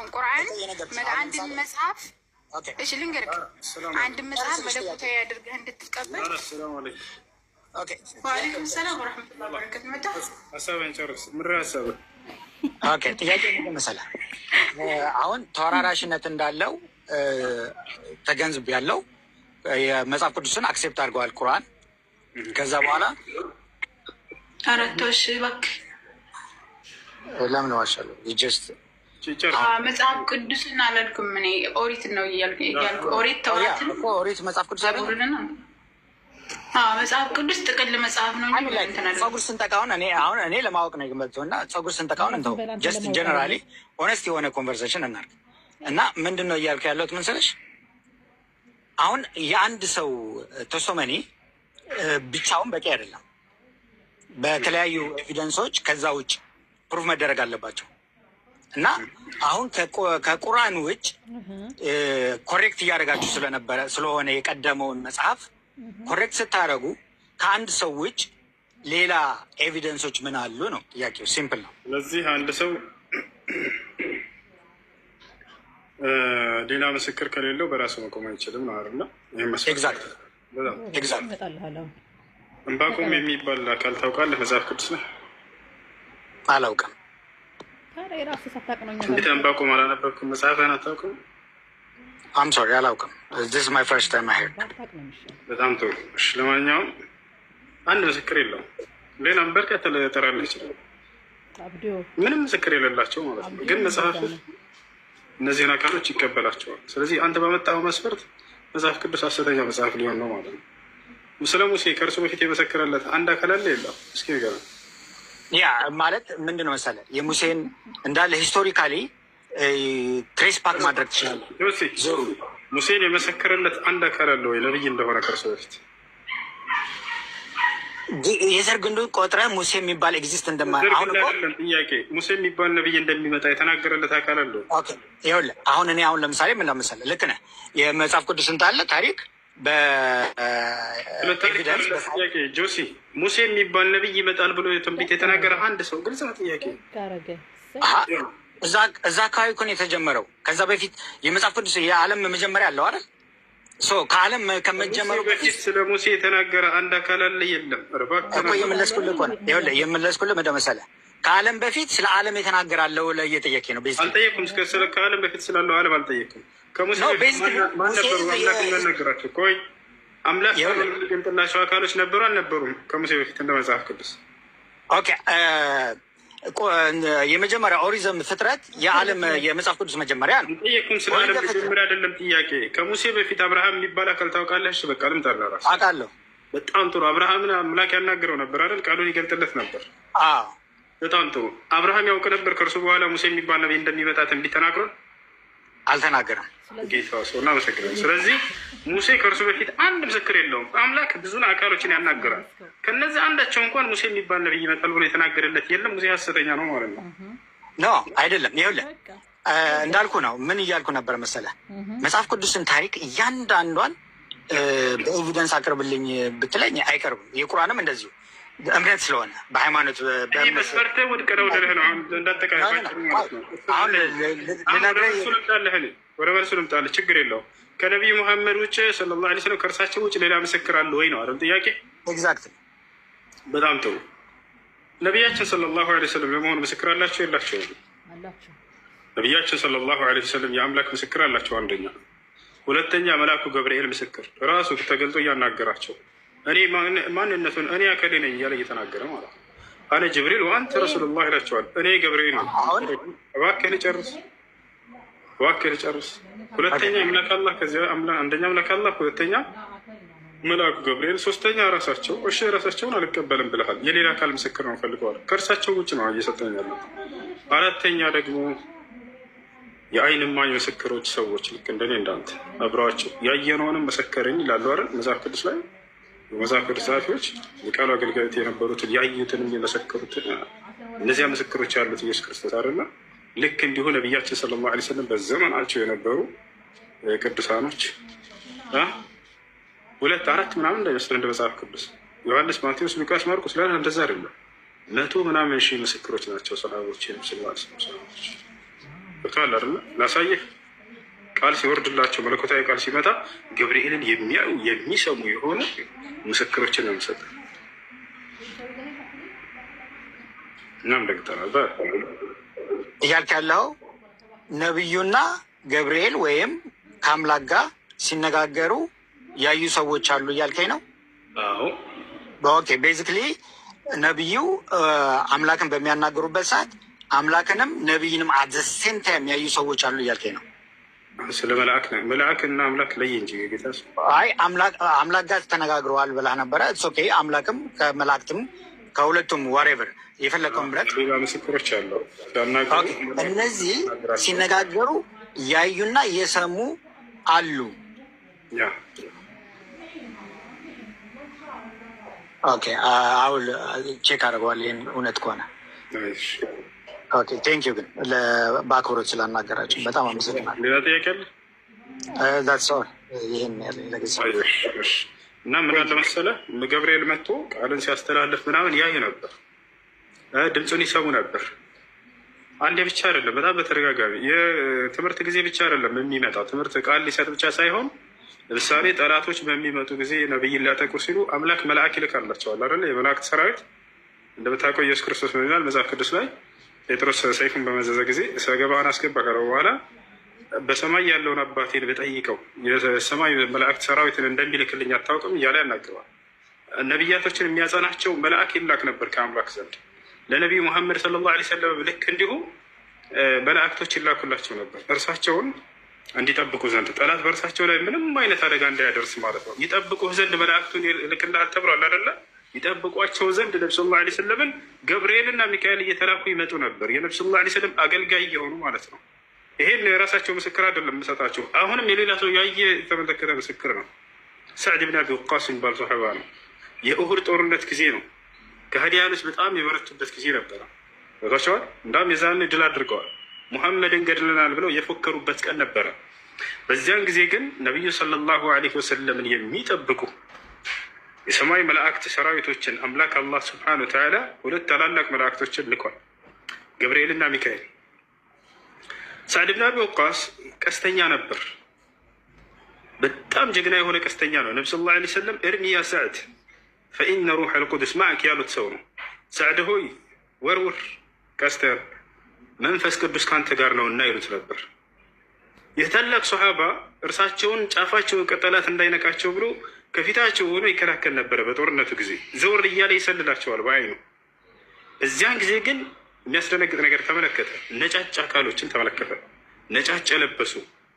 አሁን ቁርአን አንድ መጽሐፍ እሺ ልንገርክ፣ አንድ መጽሐፍ መለኮታዊ አድርገህ እንድትቀበል። ኦኬ ወአለይኩም ሰላም ወራህመቱላሂ ወበረካቱ። መጣ ሐሳብን ጨርስ። ምራ ሐሳብ ኦኬ። ጥያቄ ምን መሰለህ? አሁን ተወራራሽነት እንዳለው ተገንዝብ ያለው የመጽሐፍ ቅዱስን አክሴፕት አድርገዋል ቁርአን። ከዛ በኋላ አረቶሽ እባክህ ለምን ዋሻለሁ? ጀስት መጽሐፍ ቅዱስን አላልኩም እኔ ኦሪት ነው እያልኩ ኦሪት ተውራትን እኮ ኦሪት መጽሐፍ ቅዱስ አይደል? መጽሐፍ ቅዱስ ጥቅል መጽሐፍ ነው እንጂ ጸጉር ስንጠቃውን እኔ ለማወቅ ነው የገመተው እና ጸጉር ስንጠቃውን እንተው። ጀስት ጀነራሊ ኦነስት የሆነ ኮንቨርሴሽን እናድርግ እና ምንድን ነው እያልኩ ያለሁት መሰለሽ፣ አሁን የአንድ ሰው ተሶመኒ ብቻውን በቂ አይደለም። በተለያዩ ኤቪደንሶች ከዛ ውጭ ፕሩፍ መደረግ አለባቸው እና አሁን ከቁርአን ውጭ ኮሬክት እያደረጋችሁ ስለሆነ የቀደመውን መጽሐፍ ኮሬክት ስታደረጉ ከአንድ ሰው ውጭ ሌላ ኤቪደንሶች ምን አሉ ነው ጥያቄው። ሲምፕል ነው። ስለዚህ አንድ ሰው ሌላ ምስክር ከሌለው በራሱ መቆም አይችልም ነው አይደል? ኤግዛክት። ዕንባቆም የሚባል አካል ታውቃለህ? መጽሐፍ ቅዱስ ነው። አላውቅም። እንዴት ዕንባቆም አላነበብክም? መጽሐፍህን አታውቅም? አም ሶሪ አላውቅም። ዚስ ማይ ፈርስት ታይም አይ ሄርድ። በጣም ጥሩ። እሺ፣ ለማንኛውም አንድ ምስክር የለውም። ሌላም በርካታ ልጠራልህ ይችላል። ምንም ምስክር የሌላቸው ማለት ነው። ግን መጽሐፍ እነዚህን አካሎች ይቀበላቸዋል። ስለዚህ አንተ በመጣው መስፈርት መጽሐፍ ቅዱስ ሐሰተኛ መጽሐፍ ሊሆን ነው ማለት ነው። ስለ ሙሴ ከእርሱ በፊት የመሰከረለት አንድ አካል አለ የለም? እስኪ ንገረን። ያ ማለት ምንድን ነው መሰለህ፣ የሙሴን እንዳለ ሂስቶሪካሊ ትሬስ ፓክ ማድረግ ትችላለህ። ሙሴን የመሰከረለት አንድ አካል አለ ወይ ነብይ እንደሆነ ከእርሱ በፊት? የዘር ግንዱን ቆጥረህ ሙሴ የሚባል ኤግዚስት እንደማይሆን ጥያቄ ሙሴ የሚባል ነብይ እንደሚመጣ የተናገረለት አካል አለ? ይኸውልህ አሁን ለምሳሌ ምን መሰለህ፣ ልክ ነህ። የመጽሐፍ ቅዱስ እንዳለ ታሪክ ጥያቄ ጆሲ ሙሴ የሚባል ነብይ ይመጣል ብሎ ትንቢት የተናገረ አንድ ሰው ግልጽ ነው። ጥያቄ እዛ አካባቢ እኮ ነው የተጀመረው። ከዛ በፊት የመጽሐፍ ቅዱስ የዓለም መጀመሪያ አለው አይደል? ከዓለም ከመጀመሩ በፊት ስለ ሙሴ የተናገረ አንድ አካል አለ የለም? እኮ የመለስኩልህ እኮ ነው። ይኸውልህ የመለስኩልህ ምንድን መሰለህ፣ ከዓለም በፊት ስለ ዓለም የተናገረ አለው ላይ እየጠየቀኝ ነው። አልጠየኩም። ከዓለም በፊት ስላለው ዓለም አልጠየኩም። ከሙሴ በፊት ማን ነበሩ አምላክ የሚያናገራቸው? ቆይ አምላክ ገንጥላቸው አካሎች ነበሩ አልነበሩም? ከሙሴ በፊት እንደ መጽሐፍ ቅዱስ ኦኬ። የመጀመሪያ ኦሪዝም ፍጥረት የዓለም የመጽሐፍ ቅዱስ መጀመሪያ ነው። ጠየኩም። ስለ ዓለም መጀመሪያ አይደለም ጥያቄ። ከሙሴ በፊት አብርሃም የሚባል አካል ታውቃለህ? እሺ በቃ ልምጣልህ። እራሱ አውቃለሁ። በጣም ጥሩ። አብርሃምን አምላክ ያናገረው ነበር አይደል? ቃሉን ይገልጥለት ነበር። አዎ በጣም ጥሩ። አብርሃም ያውቅ ነበር ከእርሱ በኋላ ሙሴ የሚባል ነቢይ እንደሚመጣ ትንቢት ተናግሯል? አልተናገረም። ጌታ ሰው እናመሰግናለን። ስለዚህ ሙሴ ከእርሱ በፊት አንድ ምስክር የለውም። አምላክ ብዙን አካሎችን ያናገራል። ከነዚህ አንዳቸው እንኳን ሙሴ የሚባል ነቢይ ይመጣል ብሎ የተናገረለት የለም። ሙሴ ሐሰተኛ ነው ማለት ነው? ኖ አይደለም። ይኸውልህ እንዳልኩ ነው። ምን እያልኩ ነበር መሰለህ፣ መጽሐፍ ቅዱስን ታሪክ እያንዳንዷን በኤቪደንስ አቅርብልኝ ብትለኝ አይቀርብም። የቁርአንም እንደዚሁ እምነት ስለሆነ በሃይማኖት መስፈርት ውድቅ ነው ልልህ ነው። እንዳጠቃላይ አሁን ወደ መልሱ ልምጣልህ። ችግር የለውም። ከነቢዩ መሐመድ ውጭ ሰለላሁ ዐለይሂ ወሰለም ከእርሳቸው ውጭ ሌላ ምስክር አለ ወይ ነው አይደል ጥያቄ? ኤግዛክት። በጣም ጥሩ። ነቢያችን ሰለላሁ ዐለይሂ ወሰለም ለመሆኑ ምስክር አላቸው የላቸውም? ነቢያችን ሰለላሁ ዐለይሂ ወሰለም የአምላክ ምስክር አላቸው። አንደኛ። ሁለተኛ መልአኩ ገብርኤል ምስክር ራሱ ተገልጦ እያናገራቸው እኔ ማንነቱን እኔ አካሌ ነኝ እያለ እየተናገረ ማለት ነው። አነ ጅብሪል ወአንተ ረሱሉላህ ይላቸዋል። እኔ ገብርኤል ነው። እባክህ ልጨርስ። ሁለተኛ አምላክ አላህ፣ ከዚያ አንደኛ አምላክ አላህ፣ ሁለተኛ መልአኩ ገብርኤል፣ ሶስተኛ ራሳቸው። እሺ ራሳቸውን አልቀበልም ብለሃል። የሌላ አካል ምስክር ነው ፈልገዋል። ከእርሳቸው ውጭ ነው እየሰጠኝ ያለ። አራተኛ ደግሞ የአይን እማኝ ምስክሮች ሰዎች ልክ እንደኔ እንዳንተ አብረዋቸው ያየነውንም መሰከረኝ ይላሉ አይደል? መጽሐፍ ቅዱስ ላይ የመጽሐፍ ቅዱስ ጸሐፊዎች የቃሉ አገልጋዮት የነበሩትን ያዩትንም የመሰከሩትን እነዚያ ምስክሮች ያሉት ኢየሱስ ክርስቶስ አይደለ? ልክ እንዲሁ ነቢያችን ሰለላሁ ዐለይሂ ወሰለም በዘመናቸው የነበሩ ቅዱሳኖች 2 4 ምናምን እንዳይመስል እንደ መጽሐፍ ቅዱስ ዮሐንስ፣ ማቴዎስ፣ ሉቃስ፣ ማርቆስ ላይ እንደዛ አይደለም። 100 ምናምን ሺህ ምስክሮች ናቸው ሰሃቦች ሰለላሁ ዐለይሂ ወሰለም። ብቷል አይደለ? ላሳየህ ቃል ሲወርድላቸው መለኮታዊ ቃል ሲመጣ ገብርኤልን የሚያዩ የሚሰሙ የሆነ ምስክሮችን ነው የሚሰጠው። እናም ደግጠናል እያልክ ያለው ነቢዩና ገብርኤል ወይም ከአምላክ ጋር ሲነጋገሩ ያዩ ሰዎች አሉ እያልከኝ ነው? አዎ። ኦኬ ቤዚክሊ ነቢዩ አምላክን በሚያናገሩበት ሰዓት አምላክንም ነቢይንም አዘሴም ታይም ያዩ ሰዎች አሉ እያልከኝ ነው? ስለ መልአክና አምላክ ለይ እንጂ ጌታ። አይ አምላክ ጋር ተነጋግረዋል ብላ ነበረ። ኦኬ አምላክም ከመላእክትም ከሁለቱም ዋሬቨር የፈለከውን ብለት ሌላ ምስክሮች አሉ። እነዚህ ሲነጋገሩ ያዩና የሰሙ አሉ። ያ ኦኬ አሁን ቼክ አድርገዋል። ይህን እውነት ከሆነ ኦኬ ቴንክ ዩ። ግን በአክብሮት ስላናገራቸው በጣም አመሰግናለሁ። ሌላ ጥያቄ አለ? ዛትስ ኦል። ይህን ያለ ለጊዜ እና ምን አለ መሰለህ ገብርኤል መጥቶ ቃልን ሲያስተላልፍ ምናምን ያዩ ነበር፣ ድምፁን ይሰሙ ነበር። አንዴ ብቻ አይደለም፣ በጣም በተደጋጋሚ የትምህርት ጊዜ ብቻ አይደለም የሚመጣው ትምህርት ቃል ሊሰጥ ብቻ ሳይሆን፣ ለምሳሌ ጠላቶች በሚመጡ ጊዜ ነብይን ሊያጠቁ ሲሉ አምላክ መልአክ ይልካላቸዋል አይደለ? የመላእክት ሰራዊት እንደምታውቀው ኢየሱስ ክርስቶስ ምን ይላል መጽሐፍ ቅዱስ ላይ? ጴጥሮስ ሰይፉን በመዘዘ ጊዜ ሰገባህን አስገባ ካለው በኋላ በሰማይ ያለውን አባቴን ብጠይቀው የሰማይ መላእክት ሰራዊትን እንደሚልክልኝ አታውቅም እያለ ያናግረዋል። ነቢያቶችን የሚያጸናቸው መልአክ ይላክ ነበር ከአምላክ ዘንድ። ለነቢዩ ሙሐመድ ሰለላሁ ዐለይሂ ወሰለም ልክ እንዲሁ መላእክቶች ይላኩላቸው ነበር እርሳቸውን እንዲጠብቁ ዘንድ፣ ጠላት በእርሳቸው ላይ ምንም አይነት አደጋ እንዳያደርስ ማለት ነው። ይጠብቁህ ዘንድ መላእክቱን ልክልሃል ተብሏል አይደለ? ይጠብቋቸው ዘንድ ነቢ ሰለላሁ ዐለይሂ ወሰለምን ገብርኤልና ሚካኤል እየተላኩ ይመጡ ነበር፣ የነቢ ሰለላሁ ዐለይሂ ወሰለም አገልጋይ እየሆኑ ማለት ነው። ይሄን የራሳቸው ምስክር አይደለም የምሰጣቸው፣ አሁንም የሌላ ሰው ያየ የተመለከተ ምስክር ነው። ሳዕድ ብን አቢ ወቃስ የሚባል ሶሐባ ነው። የኡሁድ ጦርነት ጊዜ ነው። ከሃዲያኖች በጣም የበረቱበት ጊዜ ነበረ። ቦታቸዋል እንዳም የዛን ድል አድርገዋል። ሙሐመድን ገድለናል ብለው የፎከሩበት ቀን ነበረ። በዚያን ጊዜ ግን ነቢዩ ሰለላሁ ዐለይሂ ወሰለምን የሚጠብቁ የሰማይ መላእክት ሰራዊቶችን አምላክ አላህ ስብሐነሁ ወተዓላ ሁለት ታላላቅ መላእክቶችን ልኳል፣ ገብርኤልና ሚካኤል። ሳዕድ ብን አቢ ወቃስ ቀስተኛ ነበር። በጣም ጀግና የሆነ ቀስተኛ ነው። ነቢ ሰለላሁ ዐለይሂ ወሰለም እርሚ ያ ሳዕድ ፈኢነ ሩሕ አልቁዱስ ማዕክ ያሉት ሰው ነው። ሳዕድ ሆይ ወርውር ቀስተር፣ መንፈስ ቅዱስ ካንተ ጋር ነው እና ይሉት ነበር። ይህ ታላቅ ሶሓባ እርሳቸውን ጫፋቸውን ቀጠላት እንዳይነካቸው ብሎ ከፊታቸው ሆኖ ይከላከል ነበረ። በጦርነቱ ጊዜ ዘወር እያለ ይሰልላቸዋል በአይኑ። እዚያን ጊዜ ግን የሚያስደነግጥ ነገር ተመለከተ። ነጫጭ አካሎችን ተመለከተ። ነጫጭ የለበሱ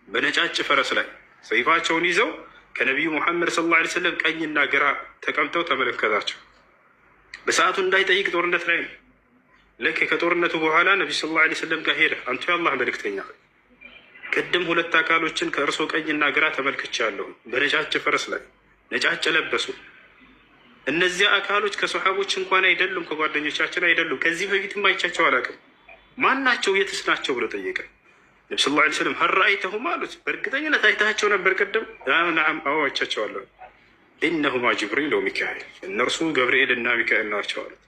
በነጫጭ ፈረስ ላይ ሰይፋቸውን ይዘው ከነቢዩ ሙሐመድ ሰለላሁ ዐለይሂ ወሰለም ቀኝና ግራ ተቀምጠው ተመለከታቸው። በሰዓቱ እንዳይጠይቅ ጦርነት ላይ ነው። ልክ ከጦርነቱ በኋላ ነቢዩ ሰለላሁ ዐለይሂ ወሰለም ጋር ሄደ። አንቱ የአላህ መልእክተኛ፣ ቅድም ሁለት አካሎችን ከእርሶ ቀኝና ግራ ተመልክቻለሁ፣ በነጫጭ ፈረስ ላይ ነጫጭ ለበሱ። እነዚያ አካሎች ከሶሓቦች እንኳን አይደሉም፣ ከጓደኞቻችን አይደሉም። ከዚህ በፊትም አይቻቸው አላውቅም። ማን ናቸው? የትስ ናቸው ብሎ ጠየቀ። ነቢ ስ ላ ስለም ሀል ረአይተሁም አሉት። በእርግጠኝነት አይታቸው ነበር ቅድም? ናም አዎ አይቻቸዋለሁ። ኢነሁማ ጅብሪል ወሚካኤል፣ እነርሱ ገብርኤል እና ሚካኤል ናቸው አሉት።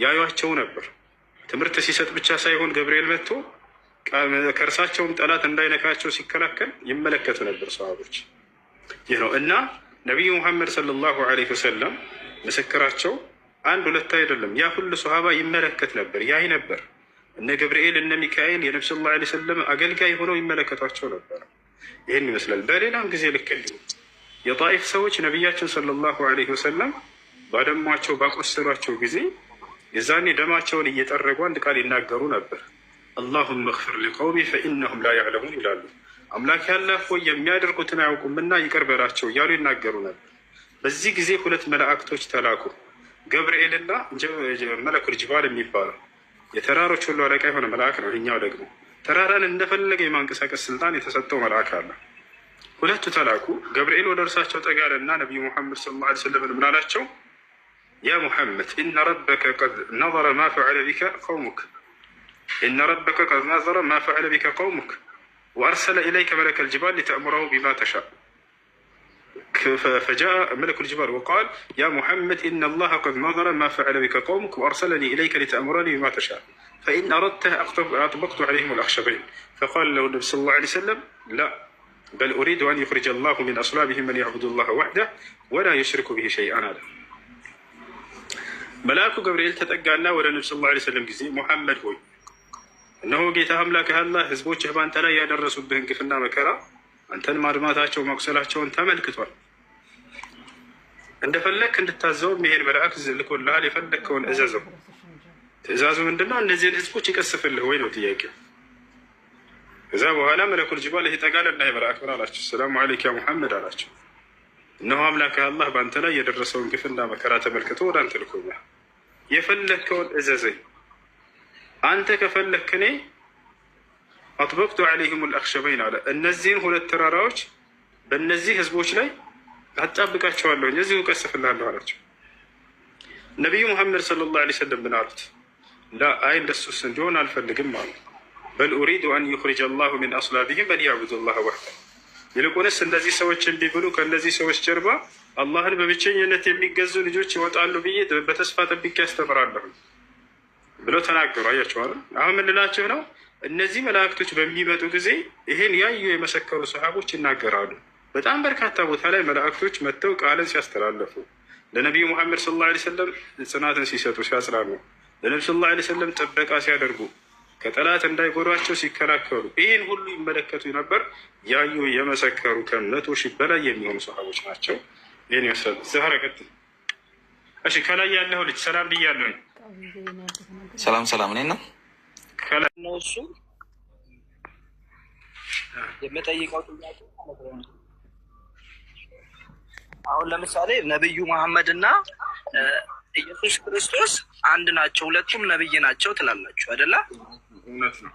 ያዩቸው ነበር። ትምህርት ሲሰጥ ብቻ ሳይሆን ገብርኤል መጥቶ ከእርሳቸውም ጠላት እንዳይነካቸው ሲከላከል ይመለከቱ ነበር ሰሃቦች። ይህ ነው እና ነቢዩ ሙሐመድ ሰለላሁ ዐለይሂ ወሰለም ምስክራቸው አንድ ሁለት አይደለም፣ ያ ሁሉ ሶሃባ ይመለከት ነበር፣ ያይ ነበር። እነ ገብርኤል እነ ሚካኤል የነቢ ሰለላሁ ዐለይሂ ወሰለም አገልጋይ ሆነው ይመለከቷቸው ነበር። ይህን ይመስላል። በሌላም ጊዜ ልክ እንዲሁ የጣኢፍ ሰዎች ነቢያችን ሰለላሁ ዐለይሂ ወሰለም ባደሟቸው ባቆሰሏቸው ጊዜ የዛኔ ደማቸውን እየጠረጉ አንድ ቃል ይናገሩ ነበር። አላሁመ እግፊር ሊቀውሚ ፈኢነሁም ላ ያዕለሙን ይላሉ። አምላክ ያለህ ሆይ የሚያደርጉትን አያውቁምና ይቅር በላቸው እያሉ ይናገሩ ነበር። በዚህ ጊዜ ሁለት መላእክቶች ተላኩ፣ ገብርኤልና መለኩል ጅባል የሚባለው የተራሮች ሁሉ አለቃ የሆነ መልአክ ነው። ይኛው ደግሞ ተራራን እንደፈለገ የማንቀሳቀስ ስልጣን የተሰጠው መልአክ አለ። ሁለቱ ተላኩ። ገብርኤል ወደ እርሳቸው ጠጋለና ነቢዩ ሙሐመድ ሰለላሁ ዐለይሂ ወሰለም ምን አላቸው? ያ ሙሐመድ ኢነ ረበከ ቀድ ነዘረ ማ ፈዐለ ቢከ ቀውሙክ ኢነ ረበከ ቀድ ነዘረ ማ ፈዐለ ቢከ ቀውሙክ ወአርሰለ ኢለይከ መለከል ጅባል ሊተእሙረሁ ቢማ ተሻእ። فجاء ملك الجبال وقال يا محمد إن الله قد نظر ما فعل بك قومك وأرسلني إليك لتأمرني بما تشاء فإن أردت أطبقت عليهم الأخشبين. فقال له النبي صلى الله عليه وسلم لا بل أريد أن يخرج الله من أصلابهم من يعبد الله وحده ولا يشرك به شيئا. هذا ملاك جبريل تتقالنا ولا النبي صلى الله عليه وسلم جزي محمد هو إنه جيت أملاك الله حزبوش بان تلا يدرسوا بهن كفنا مكرا أنتن معلوماتቸው መቁሰላቸውን ተመልክቷል። እንደፈለክ እንድታዘው የሚሄድ መልአክ ልኮልሃል። የፈለከውን እዘዘው። ትእዛዙ ምንድነው? እነዚህን ህዝቦች ይቀስፍልህ ወይ ነው ጥያቄው። ከዛ በኋላ መለኩል ጅባል ይጠጋልና መልአክ ምን አላቸው? ሰላም አለይከ ያ ሙሐመድ አላቸው። እነሆ አምላክ አላህ በአንተ ላይ የደረሰውን ግፍና መከራ ተመልክቶ ወደ አንተ ልኮኛል። የፈለከውን እዘዘኝ። አንተ ከፈለክ እኔ አጥበቅቱ ዐለይሂም አልአኽሸበይን አለ። እነዚህን ሁለት ተራራዎች በእነዚህ ህዝቦች ላይ አጣብቃቸዋለሁ፣ እዚሁ እቀስፍልሃለሁ አላቸው። ነቢዩ ሙሐመድ ሰለላሁ ዐለይሂ ወሰለም ምን አሉት? ላ አይ እንደሱስ እንዲሆን አልፈልግም አሉ። በል ኡሪዱ አን ዩኽሪጀ አላሁ ሚን አስላቢሂም መን ያዕቡዱ ላህ ወሕደሁ። ይልቁንስ እንደዚህ ሰዎች እምቢ ብሉ ከእነዚህ ሰዎች ጀርባ አላህን በብቸኝነት የሚገዙ ልጆች ይወጣሉ ብዬ በተስፋ ጠብቄ ያስተምራለሁ ብለው ተናገሩ። አያቸዋል። አሁን ምንላቸው ነው? እነዚህ መላእክቶች በሚመጡ ጊዜ ይሄን ያዩ የመሰከሩ ሰሃቦች ይናገራሉ። በጣም በርካታ ቦታ ላይ መላእክቶች መጥተው ቃልን ሲያስተላለፉ፣ ለነቢዩ ሙሐመድ ሰለላሁ ዐለይሂ ወሰለም ጽናትን ሲሰጡ ሲያጽናኑ፣ ለነቢዩ ሰለላሁ ዐለይሂ ወሰለም ጥበቃ ሲያደርጉ፣ ከጠላት እንዳይጎዷቸው ሲከላከሉ፣ ይህን ሁሉ ይመለከቱ ነበር። ያዩ የመሰከሩ ከ100 ሺህ በላይ የሚሆኑ ሰሃቦች ናቸው። ይህን ይመስላል። ዛሬ ቀጥል። እሺ፣ ከላይ ያለው ልጅ ሰላም ብያለሁ። ሰላም እኔ ነው ከላይ ነው እሱ የምጠይቀው ጥያቄ አሁን ለምሳሌ ነብዩ መሐመድ እና ኢየሱስ ክርስቶስ አንድ ናቸው፣ ሁለቱም ነብይ ናቸው ትላላችሁ አይደለ? እውነት ነው፣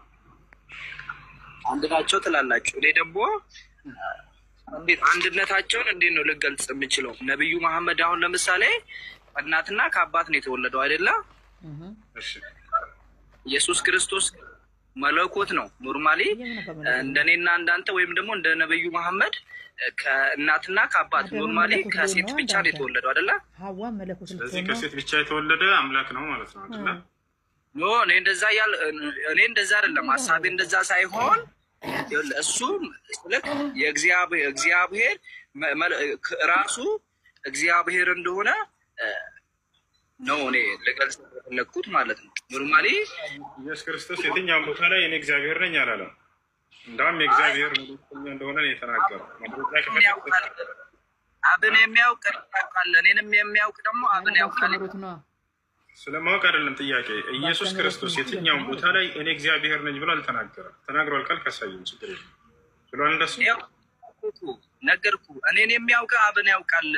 አንድ ናቸው ትላላችሁ። እኔ ደግሞ እንዴት አንድነታቸውን እንዴት ነው ልገልጽ የምችለው? ነብዩ መሐመድ አሁን ለምሳሌ እናትና ከአባት ነው የተወለደው አይደለ? እሺ። ኢየሱስ ክርስቶስ መለኮት ነው። ኖርማሊ እንደኔና እንዳንተ ወይም ደግሞ እንደ ነብዩ መሐመድ ከእናትና ከአባት ኖርማሊ ከሴት ብቻ ነው የተወለደው አይደለ? ስለዚህ ከሴት ብቻ የተወለደ አምላክ ነው ማለት ነው አይደለ? ኖ እኔ እንደዛ አይደለም ሀሳቤ፣ እንደዛ ሳይሆን እሱ ልክ የእግዚአብሔር ራሱ እግዚአብሔር እንደሆነ ነው እኔ ልገልጽ የፈለግኩት ማለት ነው። ኖርማሊ ኢየሱስ ክርስቶስ የትኛውም ቦታ ላይ እኔ እግዚአብሔር ነኝ አላለም። እንዳውም የእግዚአብሔር መልእክተኛ እንደሆነ ነው የተናገረው። አብን የሚያውቅ ያውቃል፣ እኔንም የሚያውቅ ደግሞ አብን ያውቃል። ስለማወቅ አይደለም ጥያቄ። ኢየሱስ ክርስቶስ የትኛውም ቦታ ላይ እኔ እግዚአብሔር ነኝ ብሎ አልተናገረም። ተናግሯል ካል ካሳየን ችግር የለም ብሏል። እንደሱ ነገርኩ። እኔን የሚያውቅ አብን ያውቃል።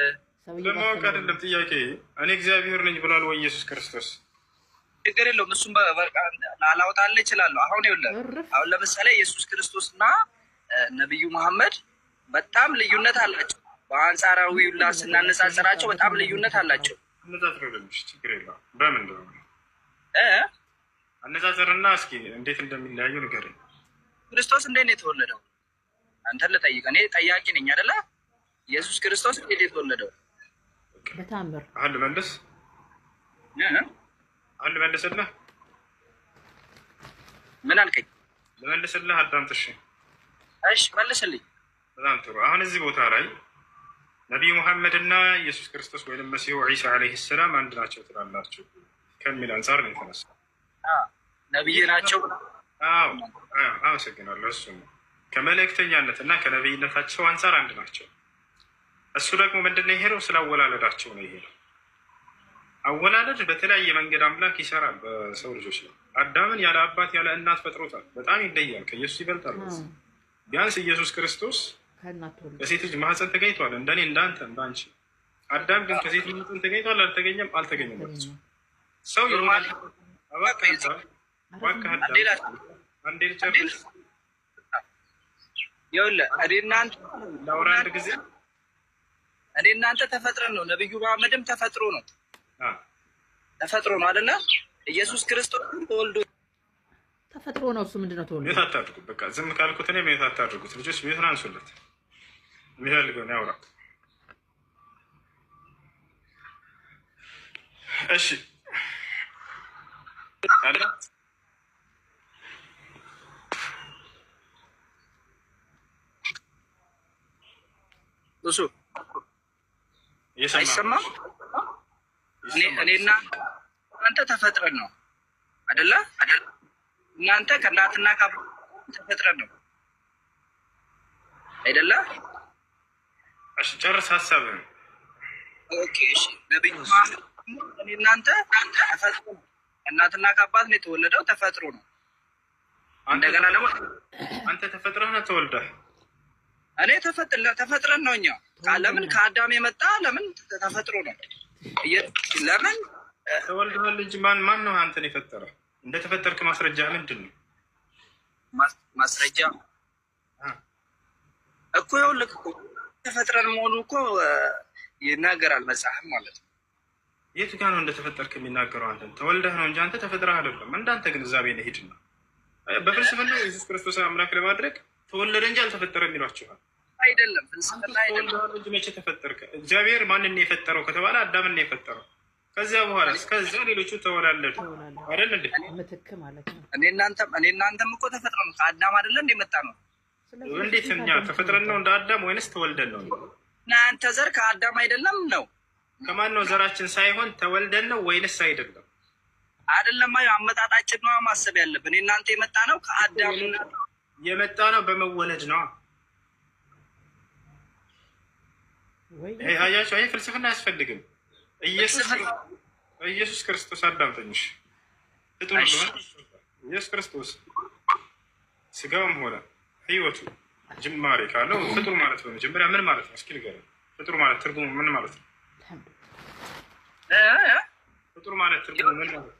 ስለማወቅ አይደለም ጥያቄ። እኔ እግዚአብሔር ነኝ ብሏል ወይ ኢየሱስ ክርስቶስ? ችግር የለውም። እሱም ላላወጣልህ እችላለሁ። አሁን ለምሳሌ ኢየሱስ ክርስቶስ እና ነቢዩ መሐመድ በጣም ልዩነት አላቸው። በአንጻራዊ ሁላ ስናነጻጽራቸው በጣም ልዩነት አላቸው። አነጻጽርልሽ ችግር የለውም። በምንድን ነው አነጻጽርና እስኪ እንዴት እንደሚለያዩ ንገረኝ። ክርስቶስ እንዴት ነው የተወለደው? አንተን ልጠይቅ። እኔ ጠያቂ ነኝ አይደለ? ኢየሱስ ክርስቶስ እንዴት ነው የተወለደው? በታምር አንድ መልስ መልስልህ። ምን አልከኝ? ልመልስልህ። አዳምጥሽ። እሺ መልስልኝ። በጣም ጥሩ። አሁን እዚህ ቦታ ላይ ነቢዩ ሙሐመድ እና ኢየሱስ ክርስቶስ ወይም መሲሁ ዒሳ ዓለይሂ ሰላም አንድ ናቸው ትላላችሁ ከሚል አንጻር ነው የተነሳ። ነቢይ ናቸው። አዎ አመሰግናለሁ። እሱ ከመልእክተኛነት እና ከነቢይነታቸው አንጻር አንድ ናቸው። እሱ ደግሞ ምንድን ነው የሄደው? ስላወላለዳቸው ነው የሄደው። አወላለድ በተለያየ መንገድ አምላክ ይሰራል በሰው ልጆች ላይ። አዳምን ያለ አባት ያለ እናት ፈጥሮታል። በጣም ይለያል፣ ከኢየሱስ ይበልጣል። ቢያንስ ኢየሱስ ክርስቶስ ከሴት ልጅ ማህፀን ተገኝቷል፣ እንደኔ እንዳንተ እንዳንቺ። አዳም ግን ከሴት ማህፀን ተገኝቷል? አልተገኘም? አልተገኘም። ሰው ይሆናል። አንዴ ልጨርስ። ይኸውልህ ለአንድ ጊዜ እኔ እናንተ ተፈጥረን ነው። ነቢዩ መሐመድም ተፈጥሮ ነው አይደለ? ኢየሱስ ክርስቶስ ተወልዶ ተፈጥሮ ነው። እሱ ምንድነው ተወልዶ? ቤት አታድርጉት። በቃ ዝም ካልኩት እኔ ቤት አታድርጉት። ልጆች ቤቱን አንሱለት። የሚፈልገውን ያውራ። እሺ አለ እሱ አይሰማም። እኔና አንተ ተፈጥረን ነው አይደለ? እናንተ ከእናትና ከአባት ተፈጥረን ነው አይደለ? እሺ ጨርስ ሀሳብህን። ኦኬ እሺ። ነብዩ እኔ እናንተ ተፈጥሮ ነው። እናትና ከአባት ነው የተወለደው፣ ተፈጥሮ ነው። እንደገና ደግሞ አንተ ተፈጥረህ ነው ተወልደህ? እኔ ተፈጥረን ነው። እኛ ለምን ከአዳም የመጣ ለምን ተፈጥሮ ነው። ለምን ተወልደሃል እንጂ ማን ነው አንተን የፈጠረ? እንደተፈጠርክ ማስረጃ ምንድን ነው? ማስረጃ እኮ ይኸውልህ እኮ ተፈጥረን መሆኑ እኮ ይናገራል መጽሐፍ ማለት ነው። የቱ ጋር ነው እንደተፈጠርክ የሚናገረው? አንተን ተወልደህ ነው እንጂ አንተ ተፈጥረህ አይደለም። እንዳንተ ግንዛቤ ነው። ሂድና በፍልስፍና ኢየሱስ ክርስቶስ አምላክ ለማድረግ ተወለደ እንጂ አልተፈጠረም ይሏችኋል። አይደለም ፍልስፍና አይደለም። መቼ ተፈጠርከ? እግዚአብሔር ማንን የፈጠረው ከተባለ አዳምን ነው የፈጠረው። ከዚያ በኋላ እስከዚያ ሌሎቹ ተወላለዱ አይደል እንዴ? ምትክ ማለት ነው። እኔ እናንተም እኮ ተፈጥረን ነው። ከአዳም አይደለ እንደ መጣ ነው። እንዴት እኛ ተፈጥረን ነው እንደ አዳም ወይንስ ተወልደን ነው? እናንተ ዘር ከአዳም አይደለም ነው? ከማን ነው ዘራችን ሳይሆን ተወልደን ነው ወይንስ አይደለም? አይደለም። አመጣጣችን ነው ማሰብ ያለብን። እናንተ የመጣ ነው ከአዳም የመጣ ነው በመወለድ ነው። ይሄ አያችሁ፣ ይሄ ፍልስፍና አያስፈልግም። ኢየሱስ ክርስቶስ አዳምጠኝሽ ፍጡር ነው። ኢየሱስ ክርስቶስ ስጋውም ሆነ ህይወቱ ጅማሬ ካለው ፍጡር ማለት ነው። መጀመሪያ ምን ማለት ነው? እስኪ ንገረኝ። ፍጡር ማለት ትርጉሙ ምን ማለት ነው? ፍጡር ማለት ትርጉሙ ምን ማለት ነው?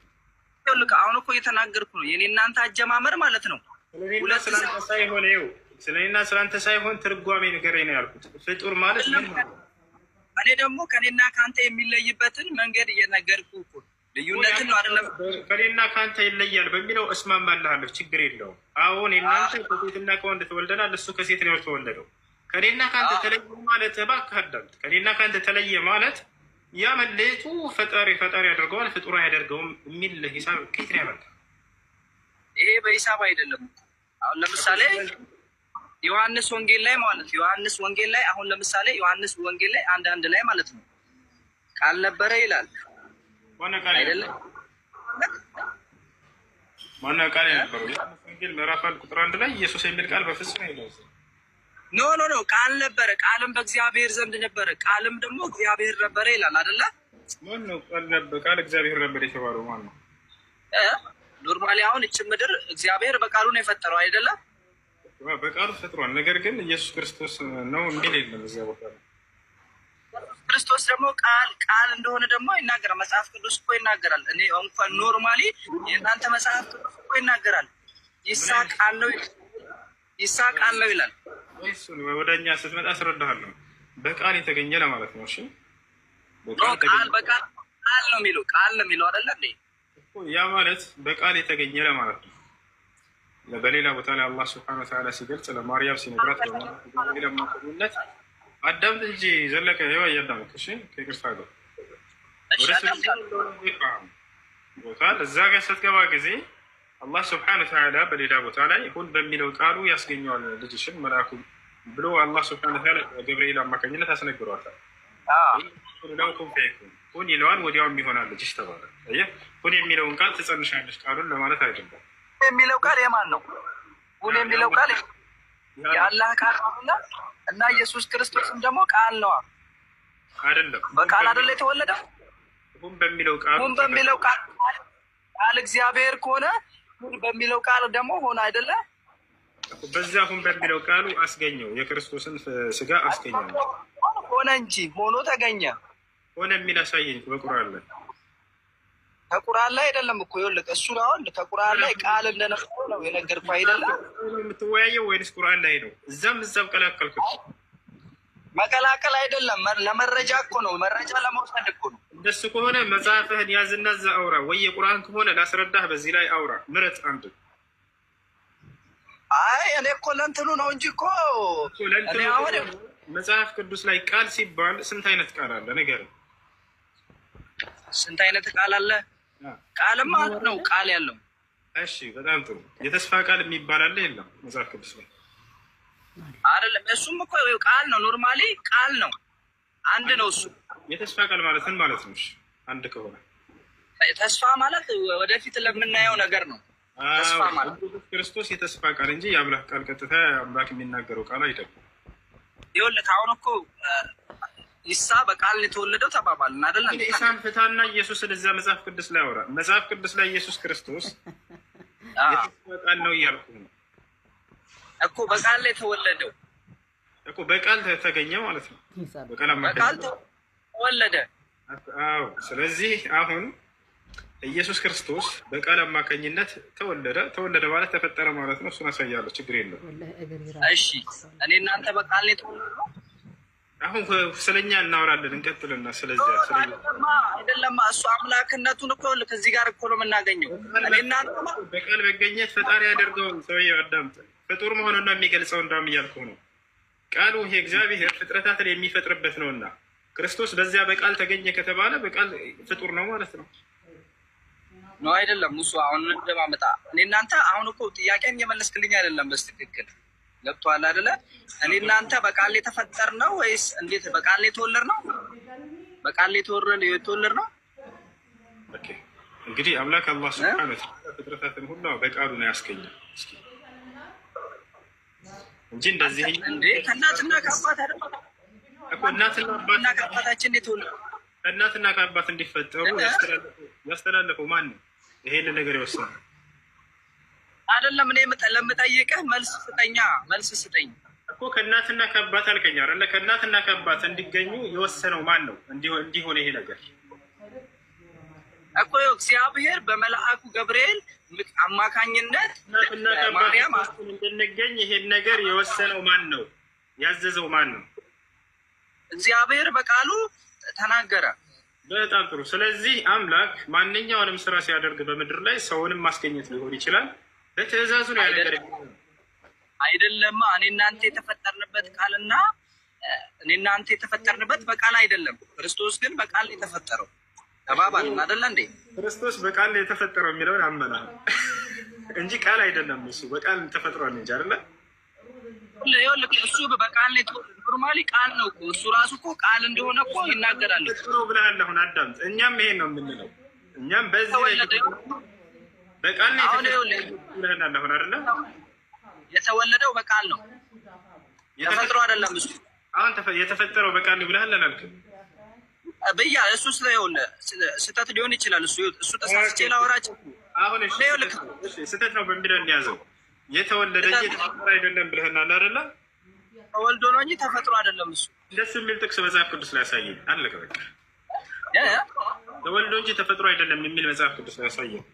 አሁን እኮ እየተናገርኩ ነው። የኔ እናንተ አጀማመር ማለት ነው። ስለኔና ስለአንተ ሳይሆን ትርጓሜ ንገረኝ ነው ያልኩት። ፍጡር ማለት ምን ማለት ነው? እኔ ደግሞ ከኔና ከአንተ የሚለይበትን መንገድ እየነገርኩ እኮ ልዩነትን ነው አይደለም። ከኔና ከአንተ ይለያል በሚለው እስማማልሃለሁ፣ ችግር የለውም። አሁን እናንተ ከሴትና ከወንድ ተወልደናል፣ እሱ ከሴት ነው የተወለደው። ከኔና ከአንተ ተለየ ማለት እባክህ አዳምጥ። ከኔና ከአንተ ተለየ ማለት ያ መለየቱ ፈጣሪ ያደርገዋል፣ ፍጡር አያደርገውም የሚል ሂሳብ ከየት ነው ያመጣው? ይሄ በሂሳብ አይደለም። አሁን ለምሳሌ ዮሐንስ ወንጌል ላይ ማለት ዮሐንስ ወንጌል ላይ አሁን ለምሳሌ ዮሐንስ ወንጌል ላይ አንድ ላይ ማለት ነው ቃል ነበረ ይላል አይደለም? ማነው ቃል የነበረው? ዮሐንስ ወንጌል ምዕራፍ 1 ቁጥር 1 ላይ ኢየሱስ የሚል ቃል በፍጹም አይደለም። ኖ ቃል ነበረ፣ ቃልም በእግዚአብሔር ዘንድ ነበረ፣ ቃልም ደግሞ እግዚአብሔር ነበረ ይላል አይደለ? ማን ነው ቃል እግዚአብሔር ነበር የተባለው? ማን ነው? ኖርማሊ አሁን እቺ ምድር እግዚአብሔር በቃሉ ነው የፈጠረው አይደለም? በቃሉ ፈጥሯል። ነገር ግን ኢየሱስ ክርስቶስ ነው የሚል የለም እዚያ ቦታ ላይ። ክርስቶስ ደግሞ ቃል እንደሆነ ደግሞ ይናገራል። መጽሐፍ ቅዱስ እኮ ይናገራል። እኔ እንኳን ኖርማሊ የእናንተ መጽሐፍ ቅዱስ እኮ ይናገራል። ይስሐቅ ቃል ነው ይላል። እሱን ወደ እኛ ስትመጣ አስረዳሃለሁ። በቃል የተገኘ ለማለት ነው። እሺ ቃል ነው የሚለው አይደለ እንዴ? ያ ማለት በቃል የተገኘ ለማለት ነው። በሌላ ቦታ ላይ አላህ ስብሐነ ወተዓላ ሲገልጽ ለማርያም ሲነግራት ለማቆምነት አዳምጥ እንጂ ዘለቀ ይዋ እያዳመጥ እሺ፣ ከይቅርታ ጋር ቦታ እዛ ጋር ስትገባ ጊዜ አላህ ስብሐነ ወተዓላ በሌላ ቦታ ላይ ሁን በሚለው ቃሉ ያስገኘዋል ልጅሽን መልአኩ ብሎ አላህ ስብሐነ ወተዓላ ገብርኤል አማካኝነት አስነግሯታል። ሁን ይለዋል፣ ወዲያውም ይሆናል ልጅሽ ተባለ። ሁን የሚለውን ቃል ትጸንሻለች ቃሉን ለማለት አይደለም። የሚለው ቃል የማን ነው? ሁን የሚለው ቃል የአላህ ቃል ነውና እና ኢየሱስ ክርስቶስም ደግሞ ቃል ነው አይደለም? በቃል አይደለ የተወለደው? ሁን በሚለው ቃል ቃል እግዚአብሔር ከሆነ ሁን በሚለው ቃል ደግሞ ሆነ አይደለ? በዛ ሁን በሚለው ቃሉ አስገኘው፣ የክርስቶስን ስጋ አስገኘው። ሆነ እንጂ ሆኖ ተገኘ። ሆነ የሚል አሳየኝ በቁርአን ላይ። ከቁርአን ላይ አይደለም እኮ ይኸውልህ፣ እሱ አሁን ከቁርአን ላይ ቃል እንደነበረ ነው የነገርኩህ አይደለም? የምትወያየው ወይንስ ቁርአን ላይ ነው? እዛም ቀላቀልኩት። መቀላቀል አይደለም፣ ለመረጃ እኮ ነው፣ መረጃ ለመውሰድ እኮ ነው። እንደሱ ከሆነ መጽሐፍህን ያዝና እዛ አውራ፣ ወይ የቁርአን ከሆነ ላስረዳህ፣ በዚህ ላይ አውራ፣ ምረጥ አንዱ። አይ እኔ እኮ ለእንትኑ ነው እንጂ እኮ እኔ አሁን መጽሐፍ ቅዱስ ላይ ቃል ሲባል ስንት አይነት ቃል አለ? ንገረኝ። ስንት አይነት ቃል አለ? ቃልማ ነው ቃል ያለው። እሺ በጣም ጥሩ። የተስፋ ቃል የሚባል አለ የለም መጽሐፍ ቅዱስ ላይ? አይደለም እሱም እኮ ቃል ነው። ኖርማሊ ቃል ነው፣ አንድ ነው እሱ። የተስፋ ቃል ማለት ምን ማለት ነው? አንድ ከሆነ ተስፋ ማለት ወደፊት ለምናየው ነገር ነው። ተስፋ ማለት ክርስቶስ የተስፋ ቃል እንጂ የአምላክ ቃል ቀጥታ አምላክ የሚናገረው ቃል አይደለም። ይኸውልህ አሁን እኮ ኢሳ በቃል የተወለደው ተባባልን አይደል? ኢሳን ፍታና ኢየሱስን እዛ መጽሐፍ ቅዱስ ላይ አወራ። መጽሐፍ ቅዱስ ላይ ኢየሱስ ክርስቶስ የተስፋ ቃል ነው እያልኩ ነው እኮ። በቃል ላይ ተወለደው እኮ በቃል ተገኘ ማለት ነው። በቃል ተወለደ። አዎ። ስለዚህ አሁን ኢየሱስ ክርስቶስ በቃል አማካኝነት ተወለደ ማለት ተፈጠረ ማለት ነው። እሱን አሳያለሁ፣ ችግር የለም። እሺ እኔ እናንተ በቃል ላይ ተወለደ። አሁን ስለኛ እናወራለን፣ እንቀጥልና ስለዚህ አይደለም እሱ አምላክነቱን እኮ ከዚህ ጋር እኮ ነው የምናገኘው። እኔ እናንተ በቃል መገኘት ፈጣሪ ያደርገውን ሰውዬው አዳምጥ፣ ፍጡር መሆኑን ነው የሚገልጸው። እንዳውም እያልኩ ነው ቃሉ ይሄ እግዚአብሔር ፍጥረታትን የሚፈጥርበት ነውና ክርስቶስ በዚያ በቃል ተገኘ ከተባለ በቃል ፍጡር ነው ማለት ነው። ነው አይደለም? እሱ አሁን እንደማመጣ እኔ እናንተ አሁን እኮ ጥያቄን እየመለስክልኝ አይደለም በስትክክል ገብቶሃል አይደለ? እኔ እናንተ በቃል የተፈጠር ነው ወይስ እንዴት? በቃል የተወለድ ነው? በቃል የተወለድ ነው። ኦኬ እንግዲህ አምላክ አላህ ሱብሓነሁ ወተዓላ ፍጥረታትን ሁሉ በቃሉ ነው ያስገኘው። እስኪ እንጂ እንደዚህ እንዴ ከእናትና ከአባት አይደል እኮ እናትና ከአባታችን የተወለደ እናትና ከአባት እንዲፈጠሩ ያስተላለፈው ማን ነው? ይሄን ነገር ይወስናል አይደለም? እኔ ለምጠይቅህ መልስ ስጠኝ እኮ። ከእናትና ከአባት አልከኝ አይደለ? ከእናትና ከአባት እንዲገኙ የወሰነው ማን ነው? እንዲሆን ይሄ ነገር እኮ እግዚአብሔር በመልአኩ ገብርኤል አማካኝነት እናትና ከአባት እንድንገኝ ይሄን ነገር የወሰነው ማን ነው? ያዘዘው ማን ነው? እግዚአብሔር በቃሉ ተናገረ። በጣም ጥሩ። ስለዚህ አምላክ ማንኛውንም ስራ ሲያደርግ በምድር ላይ ሰውንም ማስገኘት ሊሆን ይችላል። በትእዛዙ ነው ያደረገ አይደለማ? እኔ እናንተ የተፈጠርንበት ቃልና እኔ እናንተ የተፈጠርንበት በቃል አይደለም። ክርስቶስ ግን በቃል የተፈጠረው ተባባልን አይደለ እንዴ? ክርስቶስ በቃል የተፈጠረው የሚለውን አመና እንጂ ቃል አይደለም። እሱ በቃል ተፈጥሯል እንጂ አይደለ? እሱ በቃል ኖርማሊ ቃል ነው እኮ እሱ ራሱ እኮ ቃል እንደሆነ እኮ ይናገራል። ጥሩ ብለሃል። አሁን አዳምጥ። እኛም ይሄን ነው የምንለው። እኛም በዚህ በቃል ነው ብለናል። አሁን አይደለ? የተወለደው በቃል ነው፣ ተፈጥሮ አይደለም። እሱ አሁን የተፈጠረው በቃል ነው ብለሃል አላልክም? ብያ እሱ ስህተት ሊሆን ይችላል። እሱ ተሳስቼ ላወራቸው አሁን ስህተት ነው በሚለው እንዲያዘው የተወለደ እንጂ ተፈጥሮ አይደለም ብለህናል አይደለ? ተወልዶ ነው እንጂ ተፈጥሮ አይደለም። እሱ ደስ የሚል ጥቅስ መጽሐፍ ቅዱስ ላይ ያሳየኝ። አለቀ በቃ። ተወልዶ እንጂ ተፈጥሮ አይደለም የሚል መጽሐፍ ቅዱስ ላይ ያሳየኝ።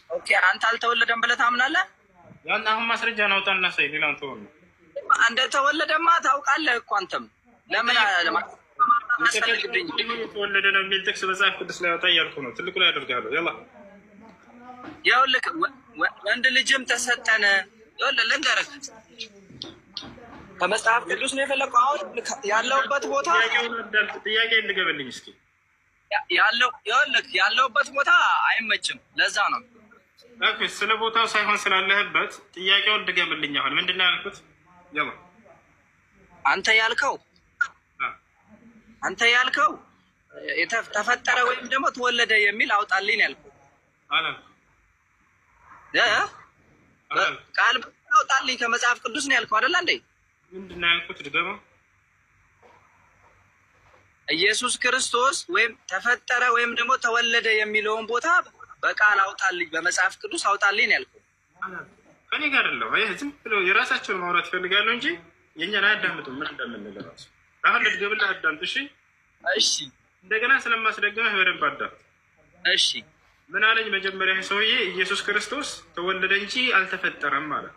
ኦኬ አንተ አልተወለደም ብለህ ታምናለህ? ያን አሁን ማስረጃ ናውጣ እናሳይ። ሌላውን ተወው። እንደተወለደማ ታውቃለህ እኮ አንተም። ለምን የተወለደ ነው የሚል ጥቅስ መጽሐፍ ቅዱስ ላይ ያወጣ እያልኩ ነው። ትልቁ ላይ አደርጋለሁ። ይኸውልህ ወንድ ልጅም ተሰጠነ። ይኸውልህ ልንገርህ ከመጽሐፍ ቅዱስ ነው የፈለከው። አሁን ያለውበት ቦታ ጥያቄ እንድገበልኝ እስኪ። ያለውበት ቦታ አይመችም። ለዛ ነው ስለ ቦታው ሳይሆን ስላለህበት ጥያቄውን እንድገበልኝ። አሁን ምንድን ነው ያልኩት? አንተ ያልከው ተፈጠረ ወይም ደግሞ ተወለደ የሚል አውጣልኝ ያልከው ቃል አውጣልኝ ከመጽሐፍ ቅዱስ ነው ያልከው አይደል እንዴ? ምንድን ነው ያልኩት? ድገማ። ኢየሱስ ክርስቶስ ወይም ተፈጠረ ወይም ደግሞ ተወለደ የሚለውን ቦታ በቃል አውጣልኝ፣ በመጽሐፍ ቅዱስ አውጣልኝ ያልከው ከኔ ጋር አይደለም። አይ ዝም ብለው የራሳቸውን ማውራት ይፈልጋሉ እንጂ የኛን አያዳምጡም። ምን እንደምንለው ራሱ አሁን ልትገብልህ አዳምጥ። እሺ እንደገና ስለማስደግመህ በደንብ አዳምጥ። እሺ ምን አለኝ መጀመሪያ ሰውዬ? ኢየሱስ ክርስቶስ ተወለደ እንጂ አልተፈጠረም ማለት።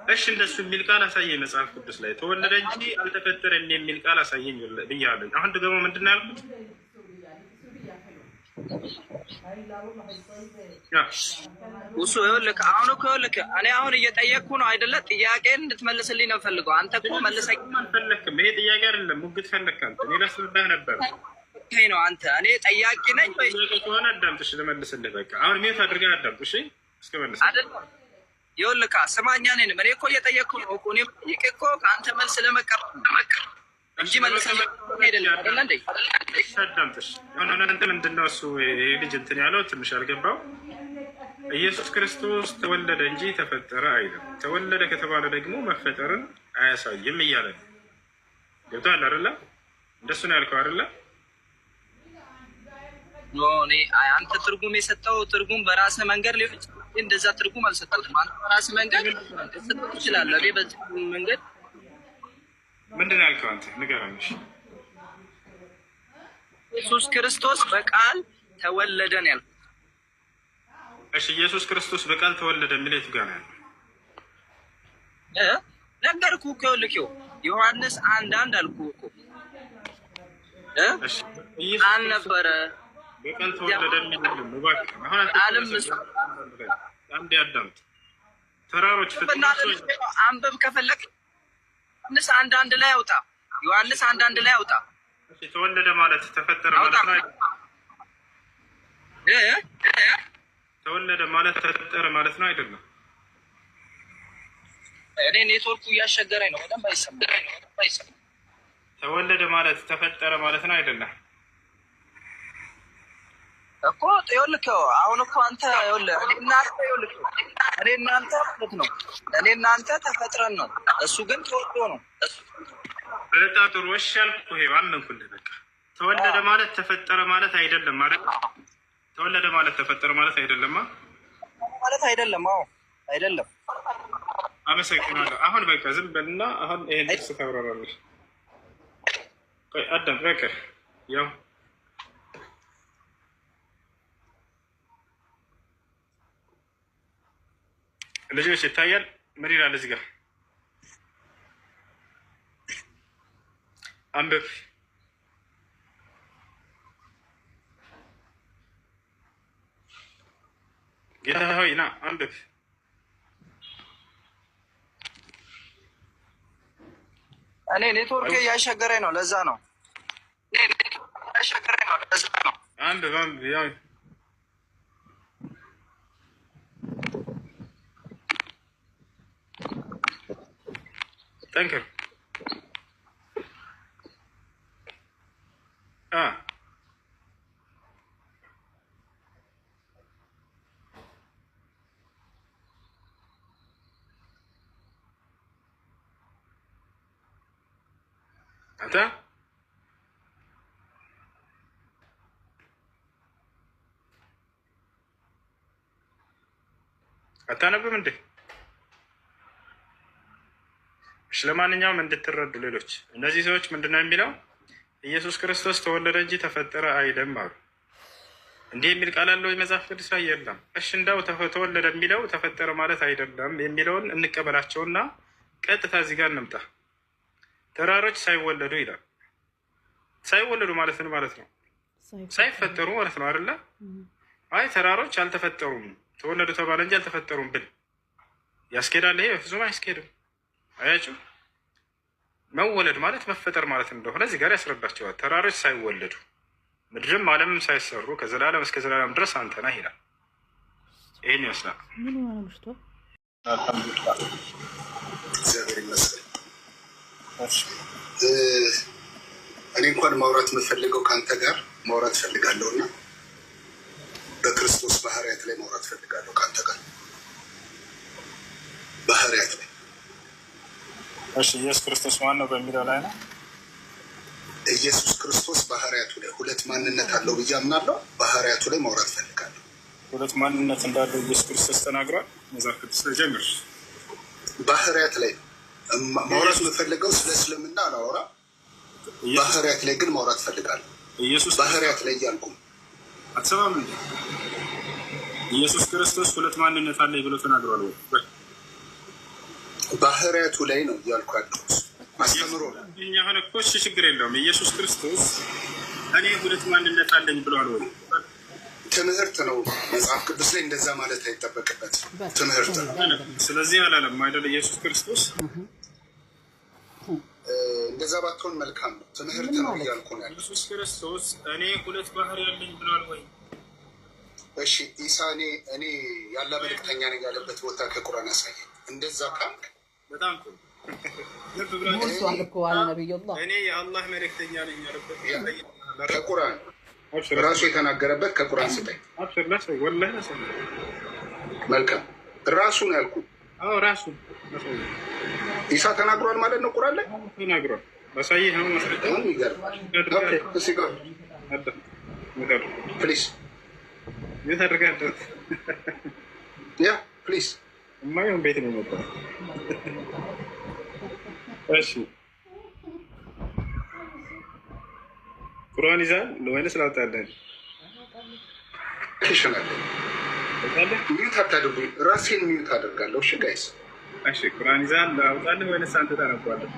እሺ እንደሱ የሚል ቃል አሳየኝ መጽሐፍ ቅዱስ ላይ። ተወለደ እንጂ አልተፈጠረም የሚል ቃል አሳየኝ ብያለሁ። አሁን ደግሞ ምንድን ነው ያልኩት? እሱ ይኸውልህ አሁን እኮ ይኸውልህ እኔ አሁን እየጠየቅኩ ነው አይደለ? ጥያቄን እንድትመልስልኝ ነው ፈልገው። አንተ እኮ መልሰኝ አልፈለክም። ይሄ ጥያቄ አይደለም፣ ሙግት ፈለክ አንተ። እኔ ላስረዳህ ነበር ይሄ ነው አንተ እኔ ጠያቂ ነኝ ወይ ከሆነ አዳምጥሽ ልመልስልህ። በቃ አሁን ሜት አድርገህ አዳምጥ። እሺ እስከ መልስ አይደለም ይኸውልህ ስማኛ ነኝ እኔ እኮ እየጠየቅኩ ነው እኮ እኔ እኮ ከአንተ መልስ ለመቀበል እንጂ መልስ አይደለም አይደል እንዴ? አዳምጥሽ አሁን አንተ ምንድነው እሱ ልጅ እንትን ያለው ትንሽ ያልገባው ኢየሱስ ክርስቶስ ተወለደ እንጂ ተፈጠረ አይደለም። ተወለደ ከተባለ ደግሞ መፈጠርን አያሳይም እያለ ነው። ገብቶሃል አይደለ? እንደሱ ነው ያልከው አይደለ? ኖ እኔ አንተ ትርጉም የሰጠው ትርጉም በራስህ መንገድ ሊሆን ይችላል። እንደዛ ትርጉም አልሰጠሁም። አንተ በራስህ መንገድ ልትሰጠው ትችላለህ። እኔ በዚህ መንገድ ምንድን ነው ያልከው አንተ ንገረኝ። ኢየሱስ ክርስቶስ በቃል ተወለደ ነው ያልኩት። እሺ ኢየሱስ ክርስቶስ በቃል ተወለደ የሚለው የቱ ጋር ነው ያለው? ነገርኩህ እኮ ይኸውልህ ዮሐንስ 1:1 አልኩህ እኮ አልነበረ በቃል ተወለደ የሚለው ነው። እባክህ አሁን አንዴ አዳምጥ። ተራሮች አንብብ ከፈለክ ዮሐንስ 1:1 ላይ አውጣ። ዮሐንስ 1:1 ላይ አውጣ። እሺ ተወለደ ማለት ተፈጠረ ማለት ነው። ተወለደ ማለት ተፈጠረ ማለት ነው አይደለም? እኔ ኔትወርኩ እያስቸገረኝ ነው። በደንብ አይሰማም። ተወለደ ማለት ተፈጠረ ማለት ነው አይደለም? እኮ ይኸውልህ አሁን እኮ አንተ ይኸውልህ እኔ እናንተ ማለት ነው እኔ እናንተ ተፈጥረን ነው፣ እሱ ግን ተወልዶ ነው። በጣም ጥሩ እሺ አልኩህ። ይሄ አመንኩልህ። በቃ ተወለደ ማለት ተፈጠረ ማለት አይደለም ማለት ተወለደ ማለት ተፈጠረ ማለት አይደለም ማለት አይደለም። አዎ አይደለም። አመሰግናለሁ። አሁን በቃ ዝም በልና አሁን ይሄን ደስ ታብራራለሽ። ቆይ አዳም በቃ ያው ልጆች ይታያል። ምን ይላል እዚህ ጋር አንብብ። ጌታ ሆይ ና አንብብ። እኔ ኔትወርክ እያስቸገረኝ ነው፣ ለዛ ነው። አንብብ አንብብ። ያው ጠንክር። አንተ አታነብም እንዴ? እሺ ለማንኛውም እንድትረዱ ሌሎች እነዚህ ሰዎች ምንድነው የሚለው? ኢየሱስ ክርስቶስ ተወለደ እንጂ ተፈጠረ አይደለም አሉ። እንዲህ የሚል ቃል አለው መጽሐፍ ቅዱስ ላይ የለም። እሺ እንዳው ተወለደ የሚለው ተፈጠረ ማለት አይደለም የሚለውን እንቀበላቸውና ቀጥታ እዚህ ጋር እንምጣ። ተራሮች ሳይወለዱ ይላል። ሳይወለዱ ማለት ነው ማለት ነው ሳይፈጠሩ ማለት ነው አይደለ? አይ ተራሮች አልተፈጠሩም ተወለዱ ተባለ እንጂ አልተፈጠሩም ብል ያስኬዳል? ይሄ በፍጹም አያስኬድም። አያችሁ፣ መወለድ ማለት መፈጠር ማለት እንደሆነ እዚህ ጋር ያስረዳቸዋል። ተራሮች ሳይወለዱ ምድርም ዓለምም ሳይሰሩ ከዘላለም እስከ ዘላለም ድረስ አንተ ነህ ይላል። ይህን ይመስላል። እግዚአብሔር ይመስገን። እኔ እንኳን ማውራት የምፈልገው ከአንተ ጋር ማውራት ፈልጋለሁ እና በክርስቶስ ባህርያት ላይ ማውራት ፈልጋለሁ ከአንተ ጋር ባህርያት ላይ። እሺ ኢየሱስ ክርስቶስ ማን ነው በሚለው ላይ ነው። ኢየሱስ ክርስቶስ ባህርያቱ ላይ ሁለት ማንነት አለው ብዬ አምናለሁ። ባህርያቱ ላይ ማውራት ፈልጋለሁ። ሁለት ማንነት እንዳለው ኢየሱስ ክርስቶስ ተናግሯል። መጽሐፍ ቅዱስ ላይ ጀምር። ባህርያት ላይ ማውራት የምፈልገው ስለ እስልምና አላወራ። ባህርያት ላይ ግን ማውራት ፈልጋለሁ። ኢየሱስ ባህርያት ላይ እያልኩ አትሰማም እንዴ? ኢየሱስ ክርስቶስ ሁለት ማንነት አለኝ ብሎ ተናግሯል ወይ? ባህርያቱ ላይ ነው እያልኩ ያለሁት። አስተምሮ እኛ ሆነ እኮ እሺ ችግር የለውም። ኢየሱስ ክርስቶስ እኔ ሁለት ማንነት አለኝ ብሏል ወይ? ትምህርት ነው። መጽሐፍ ቅዱስ ላይ እንደዛ ማለት አይጠበቅበትም። ትምህርት ነው። ስለዚህ አላለም አይደል ኢየሱስ ክርስቶስ እንደዛ ባትሆን መልካም ነው። ትምህርት ነው እያልኩ ነው ያለው። ኢየሱስ ክርስቶስ እኔ ሁለት ባህሪ ያለኝ ብሏል ወይ? እሺ ኢሳ እኔ ያለ መልእክተኛ ነኝ ያለበት ቦታ ከቁርአን ያሳየኝ። እንደዛ ካልክ በጣም ጥሩ። እኔ የአላህ መልእክተኛ ነኝ ያለበት ከቁርአን ራሱ የተናገረበት ከቁርአን ስጠኝ። መልካም ራሱ ነው ያልኩት። ራሱ ኢሳ ተናግሯል ማለት ነው። ቁርአን ላይ ተናግሯል። ባሳይህ ነው ማስረጃ። ይገርማል። ፕሊዝ ይታደርጋለህ። ያ ፕሊዝ የማይሆን ቤት ነው የመጣው። እሺ ቁርአን ይዛል ወይንስ ላውጣልህ? ይሻላል። ሚዩት አታድርጉኝ። ራሴን ሚዩት አደርጋለሁ። እሺ ጋይስ። እሺ ቁርአን ይዛል ላውጣልህ ወይንስ አንተ ታነባለህ?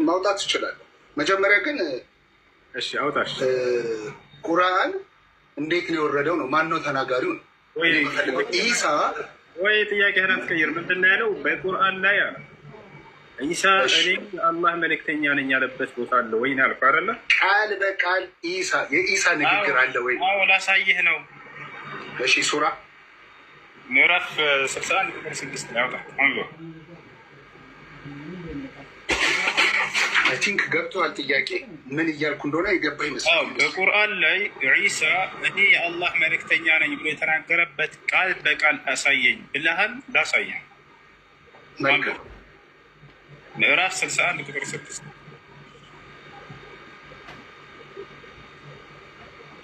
ማውጣት ትችላለህ። መጀመሪያ ግን እሺ አውጣሽ። ቁርአን እንዴት ነው የወረደው ነው? ማን ነው ተናጋሪው ነው? ኢሳ ወይ ጥያቄህን አትቀይር። ምንድን ነው ያለው? በቁርአን ላይ አለ ኢሳ እኔ የአላህ መልእክተኛ ነኝ ያለበት ቦታ አለ ወይ ነው ያልኩህ አይደለ? ቃል በቃል ኢሳ የኢሳ ንግግር አለ ወይ? አዎ ላሳይህ ነው። እሺ ሱራ ምዕራፍ 61 ቁጥር 6 ያውጣ አንሎ አይ ቲንክ ገብቶሃል። ጥያቄ ምን እያልኩ እንደሆነ የገባ ይመስላል። በቁርአን ላይ ዒሳ እኔ የአላህ መልእክተኛ ነኝ ብሎ የተናገረበት ቃል በቃል አሳየኝ ብለሃል። ላሳየህ። መልካም ምዕራፍ 61 ቁጥር 6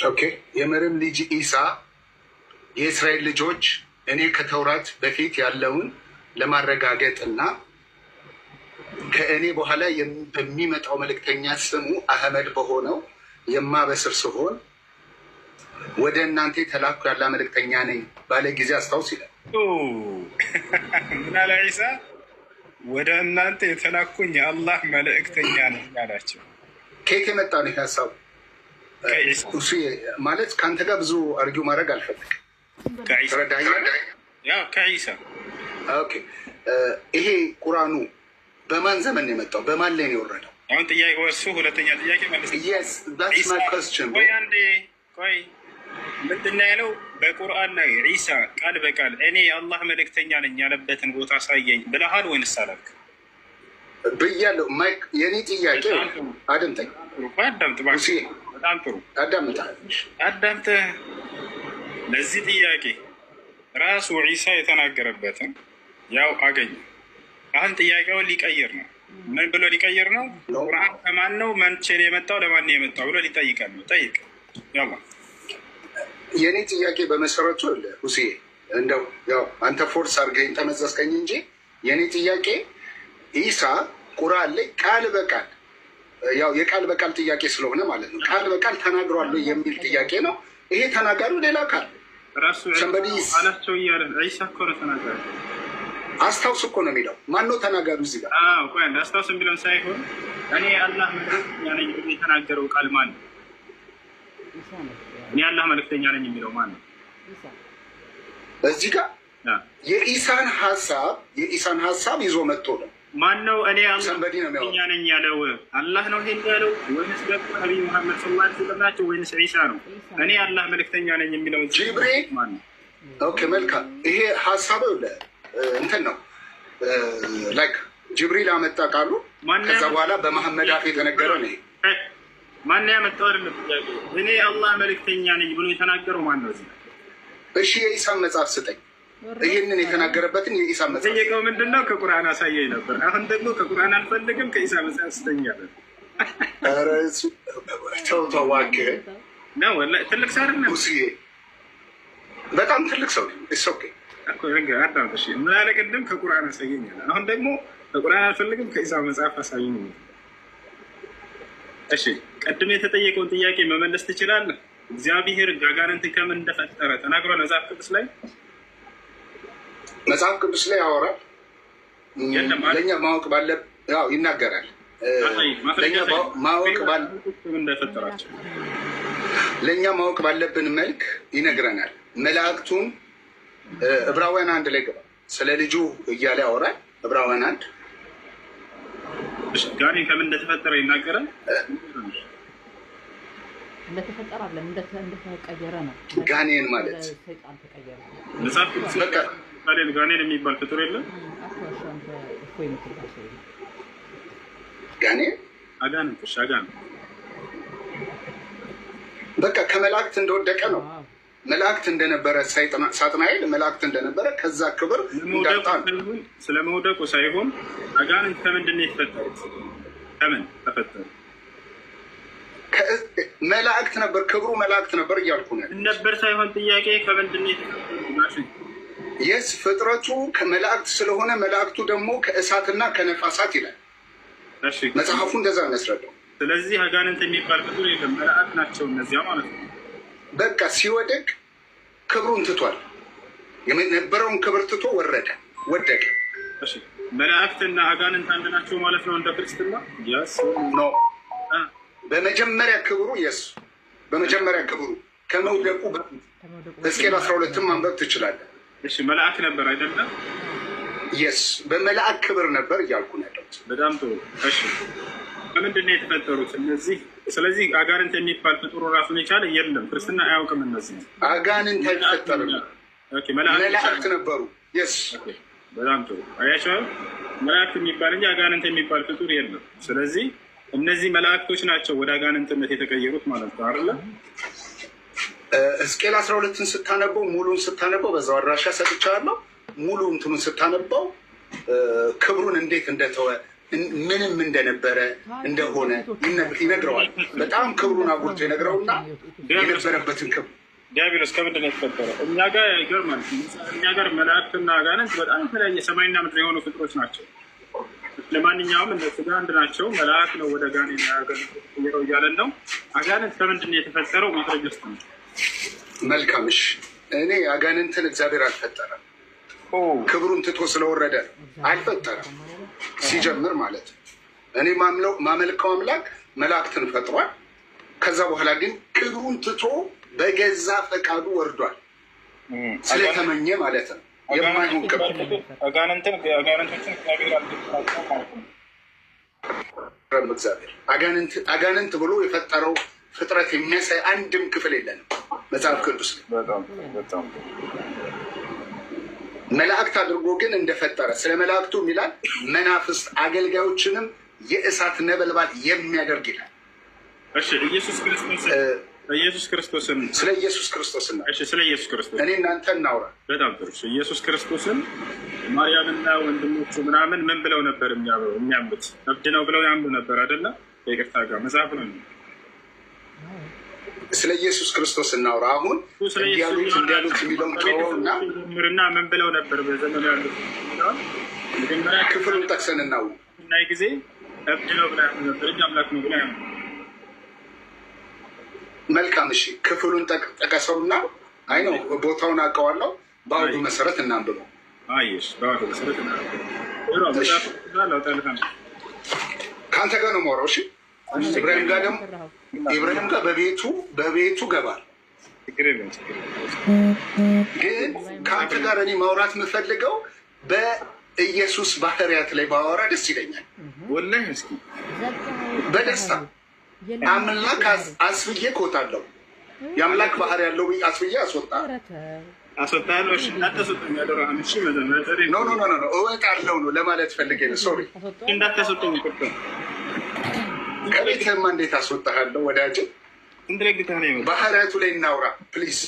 ኦኬ። የመርየም ልጅ ኢሳ የእስራኤል ልጆች እኔ ከተውራት በፊት ያለውን ለማረጋገጥ እና ከእኔ በኋላ በሚመጣው መልእክተኛ ስሙ አህመድ በሆነው የማበስር ሲሆን ወደ እናንተ የተላኩ ያለ መልእክተኛ ነኝ ባለ ጊዜ አስታውስ ይላል። ምን አለ ዒሳ? ወደ እናንተ የተላኩኝ የአላህ መልእክተኛ ነኝ አላቸው። ከየት የመጣ ነው ይህ ሀሳብ? ማለት ከአንተ ጋር ብዙ አርጊው ማድረግ አልፈልግም። ከዒሳ ይሄ ቁርአኑ በማን ዘመን ነው የመጣው? በማን ላይ ነው የወረደው? አሁን ጥያቄ ወሱ ሁለተኛ ጥያቄ መልስ። ቆይ አንዴ ቆይ፣ ምንድን ነው ያለው? በቁርአን ላይ ዒሳ ቃል በቃል እኔ የአላህ መልእክተኛ ነኝ ያለበትን ቦታ አሳየኝ ብለሃል ወይንስ አላልክ? ብያለሁ። ማይክ የኔ ጥያቄ አድምጠኝ። አዳምጥ። በጣም ጥሩ አዳምጥ። ለዚህ ጥያቄ ራሱ ዒሳ የተናገረበትን ያው አገኘ። አሁን ጥያቄውን ሊቀይር ነው። ምን ብሎ ሊቀይር ነው? ቁርአን ከማን ነው መቼ ነው የመጣው ለማን ነው የመጣው ብሎ ሊጠይቃል ነው። ጠይቅ። ያው የኔ ጥያቄ በመሰረቱ ሁሴ እንደው ያው አንተ ፎርስ አድርገኝ ተመዘዝከኝ እንጂ የኔ ጥያቄ ኢሳ ቁርአን ላይ ቃል በቃል ያው የቃል በቃል ጥያቄ ስለሆነ ማለት ነው ቃል በቃል ተናግሯል የሚል ጥያቄ ነው። ይሄ ተናጋሪው ሌላ ቃል ራሱ አላቸው እያለ ዒሳ እኮ ነው ተናጋሪ። አስታውስ እኮ ነው የሚለው። ማነው ተናጋሪው እዚህ ጋር? ቆይ አስታውስ የሚለውን ሳይሆን እኔ አላህ መልእክተኛ ነኝ ብሎ የተናገረው ቃል ማን ነው? እኔ አላህ መልእክተኛ ነኝ የሚለው ማን ነው? እዚህ ጋር የኢሳን ሀሳብ ይዞ መጥቶ ነው። ማን ነው እኔ አላህ መልእክተኛ ነኝ ያለው? አላህ ነው ይሄን ያለው ወይስ ደግሞ ነብዩ መሐመድ ሰለላሁ ዐለይሂ ወሰለም ናቸው ወይስ ዒሳ ነው? እኔ አላህ መልእክተኛ ነኝ የሚለው ጅብሪል ማን ነው? ኦኬ መልካም። ይሄ ሀሳቡ እንትን ነው ላይክ ጅብሪል አመጣ ቃሉ። ከዛ በኋላ በመሐመድ አፍ የተነገረ ነው። ማን ያመጣው አይደለም። እኔ አላህ መልእክተኛ ነኝ ብሎ የተናገረው ማን ነው? እሺ የኢሳን መጽሐፍ ስጠኝ። ይህንን የተናገረበትን የኢሳን መጽሐፍ ጠየቀው። ምንድን ነው? ከቁርአን አሳየኝ ነበር። አሁን ደግሞ ከቁርአን አልፈልግም ከኢሳ መጽሐፍ ስጠኝ አለ። ኧረ ተው እባክህ ነው። ወላሂ ትልቅ ሰው አይደለም ሙስዬ፣ በጣም ትልቅ ሰው ነው። እሱ ኦኬ ምን አለ ቅድም? ከቁርአን አሳየኝ አለ። አሁን ደግሞ ከቁርአን አልፈልግም ከኢሳ መጽሐፍ አሳየኝ። እሺ ቅድም የተጠየቀውን ጥያቄ መመለስ ትችላለህ? እግዚአብሔር አጋንንትን ከምን እንደፈጠረ ተናግሯል መጽሐፍ ቅዱስ ላይ? መጽሐፍ ቅዱስ ላይ ያወራል። ለእኛ ማወቅ ባለ ያው ይናገራል። ለእኛ ማወቅ ባለብን መልክ ይነግረናል። መላእክቱን ዕብራውያን 1 ላይ ገባ ስለ ልጁ እያለ ያወራል። ዕብራውያን 1 ጋኔን ከምን እንደተፈጠረ ይናገራል። እንደተፈጠረ አይደለም እንደተቀየረ ነው። ጋኔን ማለት ሰይጣን ተቀየረ። መጽሐፍ በቃ ጋኔን የሚባል ፍጡር የለም። ጋኔን አጋንንት በቃ ከመላእክት እንደወደቀ ነው። መላእክት እንደነበረ ሳጥናኤል መላእክት እንደነበረ ከዛ ክብር እንዳጣ ስለመውደቁ ሳይሆን አጋንንት ከምንድን ነው የተፈጠሩት? ከምን ተፈጠሩ? መላእክት ነበር፣ ክብሩ መላእክት ነበር እያልኩ ነው ነበር ሳይሆን ጥያቄ ከምንድን ነው የተፈጠሩት? የስ ፍጥረቱ ከመላእክት ስለሆነ መላእክቱ ደግሞ ከእሳትና ከነፋሳት ይላል መጽሐፉ፣ እንደዛ መስረዳው። ስለዚህ አጋንንት የሚባል ፍጡር የለም፣ መላእክት ናቸው እነዚያ ማለት ነው። በቃ ሲወደቅ ክብሩን ትቷል። የነበረውን ክብር ትቶ ወደቀ። መላእክትና አጋንንት አንድ ናቸው ማለት ነው እንደ ክርስትና? ኖ በመጀመሪያ ክብሩ በመጀመሪያ ክብሩ ከመውደቁ ሕዝቅኤል 12 ማንበብ ትችላለህ። እሺ መልአክ ነበር አይደለም? የስ በመልአክ ክብር ነበር እያልኩ ነው ያለሁት። በጣም ጥሩ። እሺ ከምንድን ነው የተፈጠሩት እነዚህ? ስለዚህ አጋንንት የሚባል ፍጡር ራሱን የቻለ የለም፣ ክርስትና አያውቅም። እነዚህ አጋንንት አይፈጠርም፣ መላእክት ነበሩ። የስ በጣም ጥሩ። አያቸው መላእክት የሚባል እንጂ አጋንንት የሚባል ፍጡር የለም። ስለዚህ እነዚህ መላእክቶች ናቸው ወደ አጋንንትነት የተቀየሩት ማለት ነው አይደለ? ሕዝቅኤል 12ን ስታነበው ሙሉን ስታነበው በዛው አድራሻ ሰጥቻለሁ። ሙሉ እንትኑን ስታነበው ክብሩን እንዴት እንደተወ ምንም እንደነበረ እንደሆነ ይነግረዋል። በጣም ክብሩን አጉልቶ ይነግረውና የነበረበትን ክብር ዲያብሎስ ከምንድን ነው የተፈጠረው? እኛ ጋር ይገርማል። እኛ ጋር መላእክትና አጋንንት በጣም የተለያየ ሰማይና ምድር የሆኑ ፍጥሮች ናቸው። ለማንኛውም እነሱ ጋር አንድ ናቸው። መልአክ ነው ወደ ጋኔን ያገኘው እያለን ነው። አጋንንት ከምንድን ነው የተፈጠረው? ማስረጃ ውስጥ ነው። መልካምሽ እኔ አጋንንትን እግዚአብሔር አልፈጠረም፣ ክብሩን ትቶ ስለወረደ አልፈጠረም። ሲጀምር ማለት እኔ ማመልከው አምላክ መላእክትን ፈጥሯል። ከዛ በኋላ ግን ክብሩን ትቶ በገዛ ፈቃዱ ወርዷል። ስለተመኘ ማለት ነው። የማይሆን ክብር እግዚአብሔር አጋንንት ብሎ የፈጠረው ፍጥረት የሚያሳይ አንድም ክፍል የለንም መጽሐፍ ቅዱስ መላእክት አድርጎ ግን እንደፈጠረ ስለ መላእክቱ ይላል። መናፍስት አገልጋዮችንም የእሳት ነበልባል የሚያደርግ ይላል። እሺ ኢየሱስ ክርስቶስን ስለ ኢየሱስ ክርስቶስን ስለ ኢየሱስ ክርስቶስ እኔ እናንተ እናውራ። በጣም ጥሩ። ኢየሱስ ክርስቶስን ማርያምና ወንድሞቹ ምናምን ምን ብለው ነበር የሚያምኑት? እብድ ነው ብለው ያምኑ ነበር አይደለ? በይቅርታ ጋር መጽሐፍ ነው። ስለ ኢየሱስ ክርስቶስ እናውራ። አሁን እንዲያሉት የሚለውን ተወውና ምርና ምን ብለው ነበር በዘመኑ ያሉት? መጀመሪያ ክፍሉን ጠቅሰን እናው እና ጊዜ እብድ ነው ብላ ነበር እንጂ አምላክ ነው ብላ ያምኑ። መልካም እሺ፣ ክፍሉን ጠቀሰውና አይ ነው ቦታውን አውቀዋለሁ። በአውዱ መሰረት እናንብበው። አይሽ በአውዱ መሰረት እናንብበው። ከአንተ ጋር ነው የማወራው። እሺ ኢብራሂም ጋር ደግሞ ኢብራሂም ጋር በቤቱ ገባል። ግን ከአንተ ጋር እኔ ማውራት የምፈልገው በኢየሱስ ባህሪያት ላይ ባወራ ደስ ይለኛል። ወላሂ እስኪ በደስታ አምላክ አስብዬ እኮታለሁ። የአምላክ ባህሪ ያለው አስብዬ አስወጣለሁ። እሺ እንዳታስወጡኝ ያደረሃን። እሺ ኖ እወጣለሁ ነው ለማለት ፈልጌ ነው። ሶሪ እንዳታስወጡኝ ቁርጥ ከቤትህማ እንዴት አስወጣሃለሁ ወዳጅ? ባህሪያቱ ላይ እናውራ ፕሊዝ።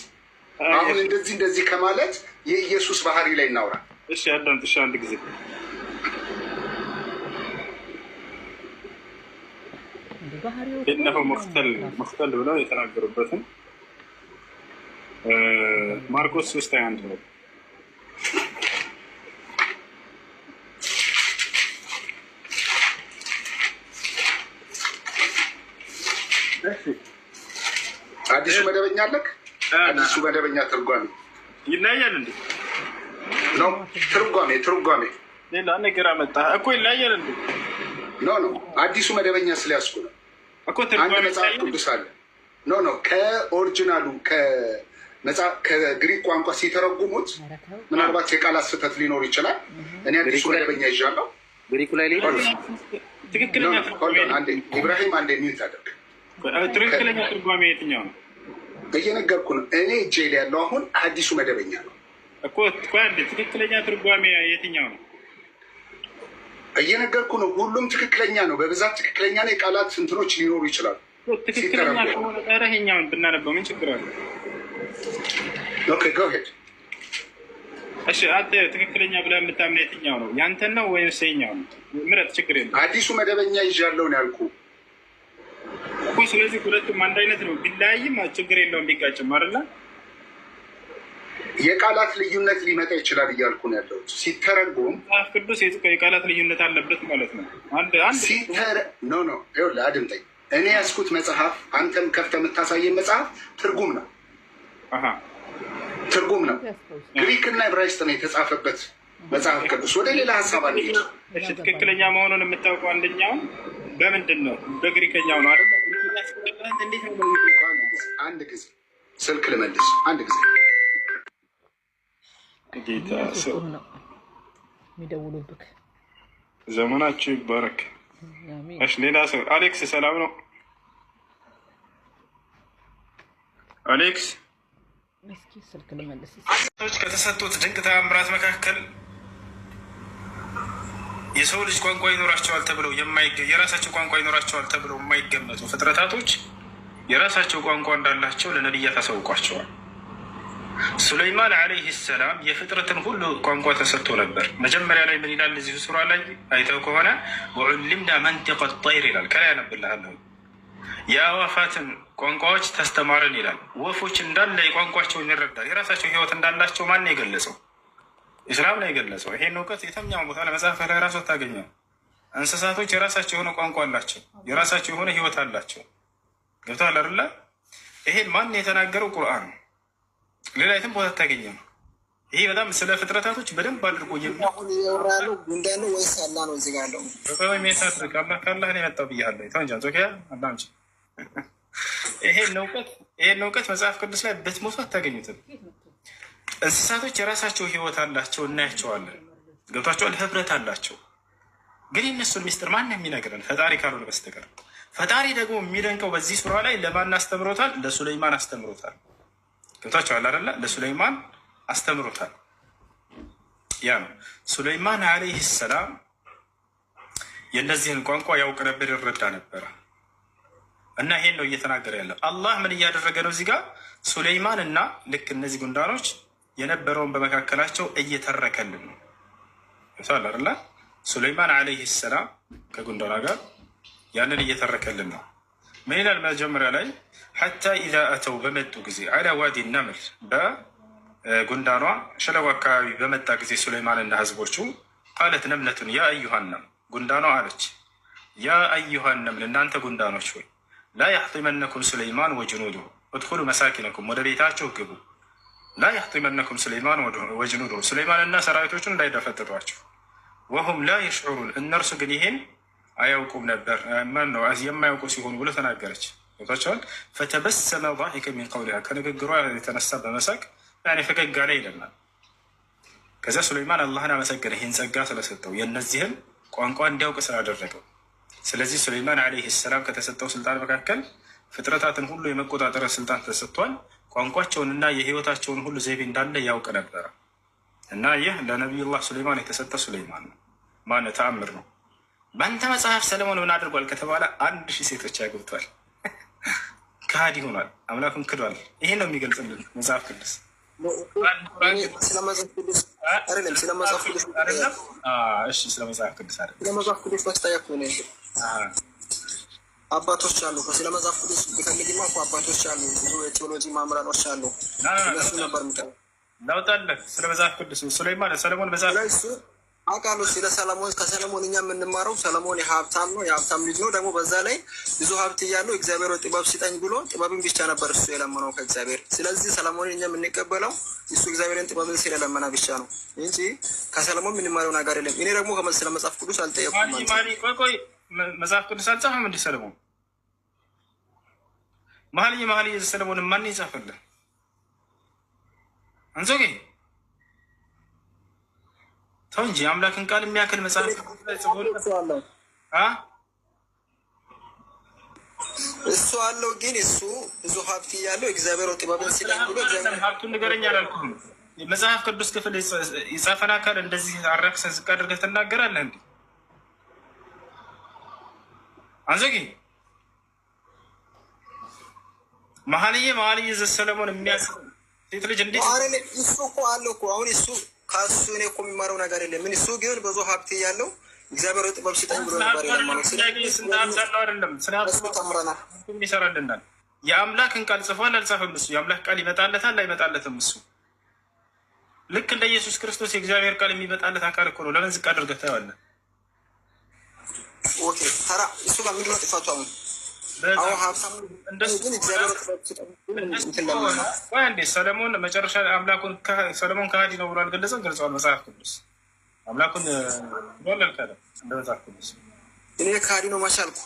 አሁን እንደዚህ ከማለት የኢየሱስ ባህሪ ላይ እናውራ። እሺ አዳምጥ። እሺ አንድ ጊዜ ባለፈው መክተል ብለው የተናገሩበትን ማርቆስ 3:21 ነው። አዲሱ መደበኛ አለክ? አዲሱ መደበኛ ትርጓሜ ይለያል እንዴ? ነው ትርጓሜ ሌላ ነገር አመጣ እኮ ይለያል እንዴ? ኖ አዲሱ መደበኛ ስለያዝኩ ነው እኮ። አንድ መጽሐፍ ቅዱስ አለ። ኖ ከኦሪጂናሉ ከግሪክ ቋንቋ ሲተረጉሙት ምናልባት የቃላት ስህተት ሊኖር ይችላል። እኔ አዲሱ መደበኛ ይዣለሁ። ግሪኩ ላይ ትክክለኛ ኢብራሂም አንዴ ሚዩት አድርግ። ትክክለኛ ትርጓሜ የትኛው ነው? እየነገርኩህ ነው። እኔ እጄ ላይ ያለው አሁን ሐዲሱ መደበኛ ነው እኮ። ትክክለኛ ትርጓሜ የትኛው ነው? እየነገርኩህ ነው። ሁሉም ትክክለኛ ነው። በብዛት ትክክለኛ ነው። የቃላት እንትኖች ሊኖሩ ይችላሉ። ትክክለኛ ከሆነ ጠረኸኛውን ብናነበው ምን ችግር አለ? ኦኬ ጎ ሄድ። እሺ አንተ ትክክለኛ ብለህ የምታምነው የትኛው ነው? ያንተን ነው ወይስ የኛው ነው? ምረጥ፣ ችግር የለም። ሐዲሱ መደበኛ ይዣለሁ ነው ያልኩህ እኮ። ስለዚህ ሁለቱም አንድ አይነት ነው። ቢለያይም ችግር የለውም፣ ቢጋጭም አይደለ? የቃላት ልዩነት ሊመጣ ይችላል እያልኩ ነው ያለሁት። ሲተረጎም መጽሐፍ ቅዱስ የቃላት ልዩነት አለበት ማለት ነው። ኖ ይኸውልህ አድምጠኝ። እኔ ያዝኩት መጽሐፍ አንተም ከፍተህ የምታሳየን መጽሐፍ ትርጉም ነው። ትርጉም ነው። ግሪክና ዕብራይስጥ ነው የተጻፈበት መጽሐፍ ቅዱስ። ወደ ሌላ ሀሳብ አንሄድ። ትክክለኛ መሆኑን የምታውቀው አንደኛውን በምንድን ነው? በግሪከኛው ነው አይደል? እንዴት ነው? አንድ ጊዜ ስልክ ልመልስ። አንድ ጊዜ ጌታ ሰው የሚደውሉብክ ዘመናቸው ይባረክ። እሺ ሌላ ሰው አሌክስ፣ ሰላም ነው አሌክስ? እስኪ ስልክ ልመልስ። ከተሰጡት ድንቅ ተአምራት መካከል የሰው ልጅ ቋንቋ ይኖራቸዋል ተብለው የራሳቸው ቋንቋ ይኖራቸዋል ተብለው የማይገመቱ ፍጥረታቶች የራሳቸው ቋንቋ እንዳላቸው ለነቢያት አሳውቋቸዋል። ሱለይማን ዓለይህ ሰላም የፍጥረትን ሁሉ ቋንቋ ተሰጥቶ ነበር። መጀመሪያ ላይ ምን ይላል? እዚሁ ሱራ ላይ አይተው ከሆነ ወዑሊምና መንጢቀ ጠይር ይላል። ከላይ ያነብልሃለሁ። የአዋፋትን ቋንቋዎች ተስተማርን ይላል። ወፎች እንዳለ የቋንቋቸውን ይረዳል። የራሳቸው ህይወት እንዳላቸው ማን ነው የገለጸው? ኢስላም ነው የገለጸው። ይሄን እውቀት የተኛውን ቦታ ለመጽሐፍ ላይ ራሱ ታገኘው። እንስሳቶች የራሳቸው የሆነ ቋንቋ አላቸው። የራሳቸው የሆነ ህይወት አላቸው። ገብቶሃል አይደለ? ይሄን ማን የተናገረው? ቁርአን ነው። ሌላ የትም ቦታ አታገኘም። ይሄ በጣም ስለ ፍጥረታቶች በደንብ አድርጎ የሚያወራለው ጉንዳን ነው ወይስ አላህ ነው? እዚህ ጋር ያለው ሜሳት ካላህ ነው የመጣው ብያለሁ። ተወንጃ ቶኪያ አዳምጭ። ይሄን እውቀት መጽሐፍ ቅዱስ ላይ ብትሞቱ አታገኙትም። እንስሳቶች የራሳቸው ህይወት አላቸው፣ እናያቸዋለን። ገብቷቸዋል። ህብረት አላቸው። ግን የእነሱን ሚስጥር ማን የሚነግረን? ፈጣሪ ካልሆነ በስተቀር። ፈጣሪ ደግሞ የሚደንቀው በዚህ ሱራ ላይ ለማን አስተምሮታል? ለሱለይማን አስተምሮታል። ገብቷቸዋል አይደለ? ለሱለይማን አስተምሮታል። ያ ነው ሱለይማን ዓለይህ ሰላም የእነዚህን ቋንቋ ያውቅ ነበር፣ ይረዳ ነበረ። እና ይሄን ነው እየተናገረ ያለው። አላህ ምን እያደረገ ነው እዚህ ጋር? ሱለይማን እና ልክ እነዚህ ጉንዳኖች የነበረውን በመካከላቸው እየተረከልን ነው። ገብቷል አይደለ? ሱለይማን ዓለይህ ሰላም ከጉንዳኗ ጋር ያንን እየተረከልን ነው። ምን ይላል መጀመሪያ ላይ? ሐታ ኢዛ አተው በመጡ ጊዜ አላ ዋዲ ነምል በጉንዳኗ ሸለቆ አካባቢ በመጣ ጊዜ ሱለይማንና ህዝቦቹ ቃለት ነምለቱን ያ አዩሃነም ጉንዳኗ አለች፣ ያ አዩሃነም እናንተ ጉንዳኖች ሆይ ላ ያሕጢመነኩም ሱለይማን ወጅኑዱ እድኹሉ መሳኪነኩም ወደ ቤታቸው ግቡ። ላ ያሕጢመነኩም ሱለይማን ወጅኑዱ ሱለይማንና ሰራዊቶቹን እንዳይደፈጥጧቸው። ወሁም ላ የሽዑሩን እነርሱ ግን ይሄን አያውቁም ነበር። ማን ነው የማያውቁ ሲሆኑ ብሎ ተናገረች። ገብቷቸዋል። ፈተበሰመ ضاحከ ሚን ቀውሊሃ ከንግግሯ የተነሳ በመሳቅ ፈገግ አለ ይለናል። ከዚያ ሱለይማን አላህን አመሰገነ ይህን ጸጋ ስለሰጠው የእነዚህን ቋንቋ እንዲያውቅ ስላደረገው። ስለዚህ ሱለይማን ዓለይህ ሰላም ከተሰጠው ስልጣን መካከል ፍጥረታትን ሁሉ የመቆጣጠር ስልጣን ተሰጥቷል። ቋንቋቸውንና የህይወታቸውን ሁሉ ዘይቤ እንዳለ ያውቅ ነበረ እና ይህ ለነቢዩላህ ሱለይማን የተሰጠ ሱለይማን ነው። ማን ተአምር ነው። በአንተ መጽሐፍ ሰለሞን ምን አድርጓል ከተባለ 1000 ሴቶች ያገብቷል። ከሃዲ ሆኗል። አምላኩን ክዷል። ይሄን ነው የሚገልጽልን መጽሐፍ ቅዱስ። ስለ መጽሐፍ ቅዱስ አይደለም፣ ስለ መጽሐፍ ቅዱስ አይደለም። እሺ ስለ መጽሐፍ ቅዱስ አይደለም፣ ስለ መጽሐፍ ቅዱስ ማስተያየት ነው። አባቶች አሉ። ስለ መጽሐፍ ቅዱስ ቢፈልግማ እኮ አባቶች አሉ፣ ብዙ የቴዎሎጂ ማምራኖች አሉ። እነሱ ነበር የሚጠሩ ላውጣለህ። ስለ መጽሐፍ ቅዱስ ሱለይማን ሰለሞን መጽሐፍ አውቃለሁ። ስለ ሰለሞን ከሰለሞን እኛ የምንማረው ሰለሞን የሀብታም ነው፣ የሀብታም ልጅ ነው። ደግሞ በዛ ላይ ብዙ ሀብት እያለው እግዚአብሔር ጥበብ ሲጠኝ ብሎ ጥበብን ብቻ ነበር እሱ የለመነው ከእግዚአብሔር። ስለዚህ ሰለሞንን እኛ የምንቀበለው እሱ እግዚአብሔርን ጥበብን ስለለመና ብቻ ነው እንጂ ከሰለሞን የምንማረው ነገር የለም። እኔ ደግሞ ስለ መጽሐፍ ቅዱስ አልጠየኩም። ቆይ መጽሐፍ ቅዱስ አልጻፈም እንዲህ ሰለሞን? መኃልየ ሰለሞን ማን ይጻፈልን? አንዞጌ ተው እንጂ አምላክን ቃል የሚያክል መጽሐፍ እሱ አለው ግን እሱ ብዙ ሀብት እያለው እግዚአብሔር ጥበብን ሲጠኝ ብሎ ሀብቱን ንገረኝ አላልኩህም። መጽሐፍ ቅዱስ ክፍል የጻፈን አካል እንደዚህ አረክሰህ ዝቅ አድርገህ ትናገራለህ እንዴ? አንዘጊ መኃልየ ዘሰሎሞን የሚያስብ ሴት ልጅ እንዴት እሱ እኮ አለው እኮ አሁን እሱ ከሱ እኔ እኮ የሚማረው ነገር የለም። ምን እሱ ግን ብዙ ሀብት እያለው እግዚአብሔር ጥበብ ሲጠኝ ብሎ ነበር የለመነው። አይደለም ተምረናል። ይሰራልናል። የአምላክን ቃል ጽፏል አልጻፈም? እሱ የአምላክ ቃል ይመጣለታል አይመጣለትም? እሱ ልክ እንደ ኢየሱስ ክርስቶስ የእግዚአብሔር ቃል የሚመጣለት አካል እኮ ነው። ለምን ዝቅ አድርገህ ታየዋለህ? ኦኬ ተራ እሱ ጋር ምንድን ነው ጥፋቱ? አሁን ሀብታም ግን እግዚአብሔር ጥበብ ሲጠኝ እንዴ ሰለሞን መጨረሻ አምላኩን ሰለሞን ከሃዲ ነው ብሎ አልገለጸም? ገልጸዋል መጽሐፍ ቅዱስ አምላኩን ብሏል አልካለም? እንደ መጽሐፍ ቅዱስ እኔ ከሃዲ ነው ማሻልኩ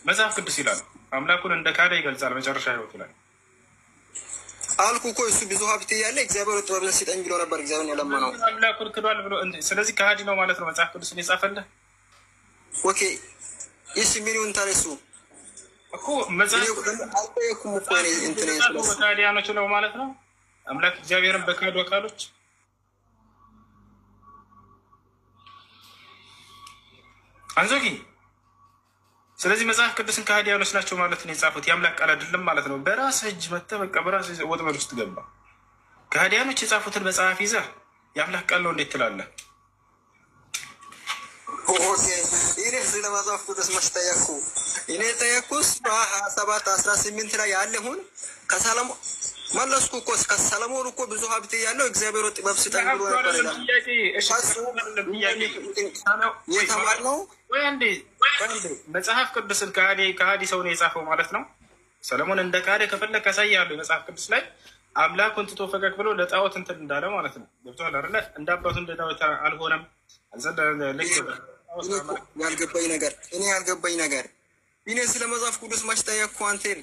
መጽሐፍ ቅዱስ ይላል። አምላኩን እንደ ካደ ይገልጻል መጨረሻ ህይወቱ ላይ አልኩ እኮ እሱ ብዙ ሀብት እያለ እግዚአብሔር ጥበብን ሲጠኝ ብሎ ነበር እግዚአብሔር የለመነው። አምላኩን ክዷል ብሎ ስለዚህ ከሃዲ ነው ማለት ነው መጽሐፍ ቅዱስ የጻፈልህ። ኦኬ ይህ ምን ይሁን ታዲያ እሱ እኮ መጽሐፍ ከሃዲያኖች ነው ማለት ነው አምላክ እግዚአብሔርን በካዱ አካሎች አንዞጊ። ስለዚህ መጽሐፍ ቅዱስን ከሃዲያኖች ናቸው ማለት ነው የጻፉት። የአምላክ ቃል አይደለም ማለት ነው። በራስህ እጅ መጥተህ በቃ በራስህ ወጥመድ ውስጥ ገባ። ከሃዲያኖች የጻፉትን መጽሐፍ ይዘህ የአምላክ ቃል ነው እንዴት ትላለህ? ይህ ስለ መጽሐፍ ቅዱስ መች ጠየቅኩ? እኔ ጠየቅኩስ በ27:18 ላይ ያለሁን ከሰለሞን መለስኩ እኮ ከሰለሞን እኮ ብዙ ሀብት ያለው እግዚአብሔር ጥበብ ሲጠኝ ብሎ ነበር የተማርነው። መጽሐፍ ቅዱስን ከሃዲ ሰው ነው የጻፈው ማለት ነው። ሰለሞን እንደ ካደ ከፈለግ ያሳያሉ። የመጽሐፍ ቅዱስ ላይ አምላኩን ትቶ ፈቀቅ ብሎ ለጣዖት እንትን እንዳለ ማለት ነው። ገብቶሃል አይደለ? እንደ አባቱ እንደ ዳዊት አልሆነም። ያልገባኝ ነገር እኔ ስለ መጽሐፍ ቅዱስ መች ጠየቅኩ አንቴን?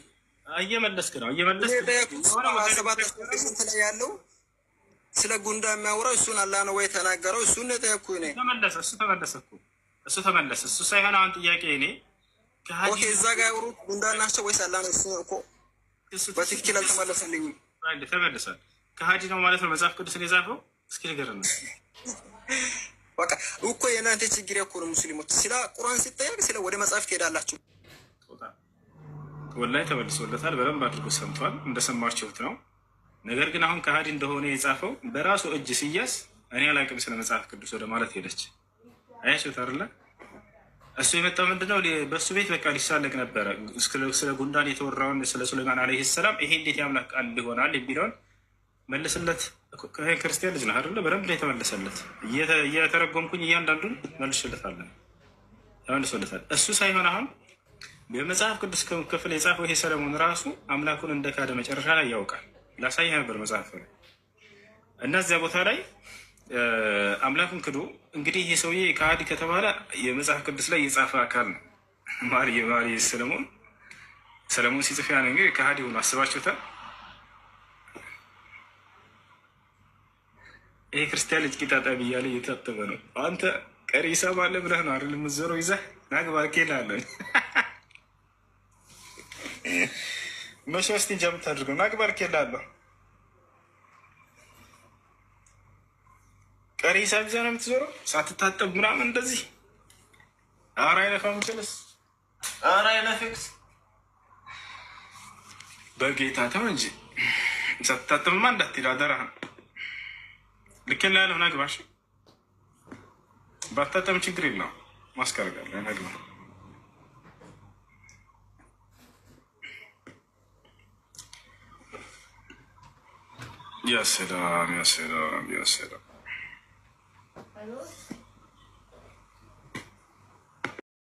እየመለስክ ነው እየመለስክ ላይ ያለው ስለ ጉንዳ የሚያወራው እሱን አላህ ነው ወይ ተናገረው? እሱን ጠየቅኩ እኔ። እሱ ተመለሰ። እሱ ሳይሆን አሁን ጥያቄ እኔ እዛ ጋር ያወሩት ጉንዳ ናቸው ወይስ አላህ ነው? እሱ እኮ በትክክል አልተመለሰልኝም። ተመልሷል። ከሃዲ ነው ማለት ነው መጽሐፍ ቅዱስን የጻፈው። እስኪ ንገረን ነው በቃ እኮ የእናንተ ችግር እኮ ነው። ሙስሊሞች ስለ ቁርአን ሲጠየቅ ስለ ወደ መጽሐፍ ትሄዳላችሁ። ወላሂ ተመልሶለታል። በደንብ አድርጎ ሰምቷል። እንደሰማችሁት ነው። ነገር ግን አሁን ከሃዲ እንደሆነ የጻፈው በራሱ እጅ ሲያዝ እኔ አላውቅም ስለ መጽሐፍ ቅዱስ ወደ ማለት ሄደች። አያችሁት አይደለ? እሱ የመጣው ምንድነው? በእሱ ቤት በቃ ሊሳለቅ ነበረ። ስለ ጉንዳን የተወራውን ስለ ሱለይማን ዓለይሂ ሰላም ይሄ እንዴት የአምላክ ቃል ሊሆናል የሚለውን መልስለት። ክርስቲያን ልጅ ነህ አይደለ? በደንብ ላይ የተመለሰለት እየተረጎምኩኝ እያንዳንዱን መልሽለታለን። ተመልሶለታል። እሱ ሳይሆን አሁን በመጽሐፍ ቅዱስ ክፍል የጻፈው ይሄ ሰለሞን ራሱ አምላኩን እንደ ካደ መጨረሻ ላይ ያውቃል። ላሳይህ ነበር መጽሐፍ ላይ እና እዚያ ቦታ ላይ አምላኩን ክዶ እንግዲህ ይሄ ሰውዬ ከሃዲ ከተባለ የመጽሐፍ ቅዱስ ላይ የጻፈ አካል ነው። ሰለሞን ሲጽፍ ያን እንግዲህ ከሃዲ ሆኖ አስባችሁታል። ይሄ ክርስቲያን ልጅ ቂጣ ጠቢ እያለ እየታጠበ ነው። አንተ ቀሪ ሂሳብ አለ ብለህ ነው አይደል የምትዞረው ይዘህ ናግባ ኬላለሁ መቼ ውስጥ እንጃ የምታደርገው ናግባ ኬላለሁ ቀሪ ሂሳብ ይዘህ ነው የምትዞረው ሳትታጠብ ምናምን እንደዚህ። ኧረ አይነፋም ችልስ ኧረ አይነፍክስ በጌታ ተው እንጂ ሳትታጠብማ እንዳትሄድ አደራህን። ልኬላ ያለሁ ናግባሽ ባታጠብም ችግር የለውም ማስከረጋለሁ ናግባ። ያ ሰላም ያ ሰላም ያ ሰላም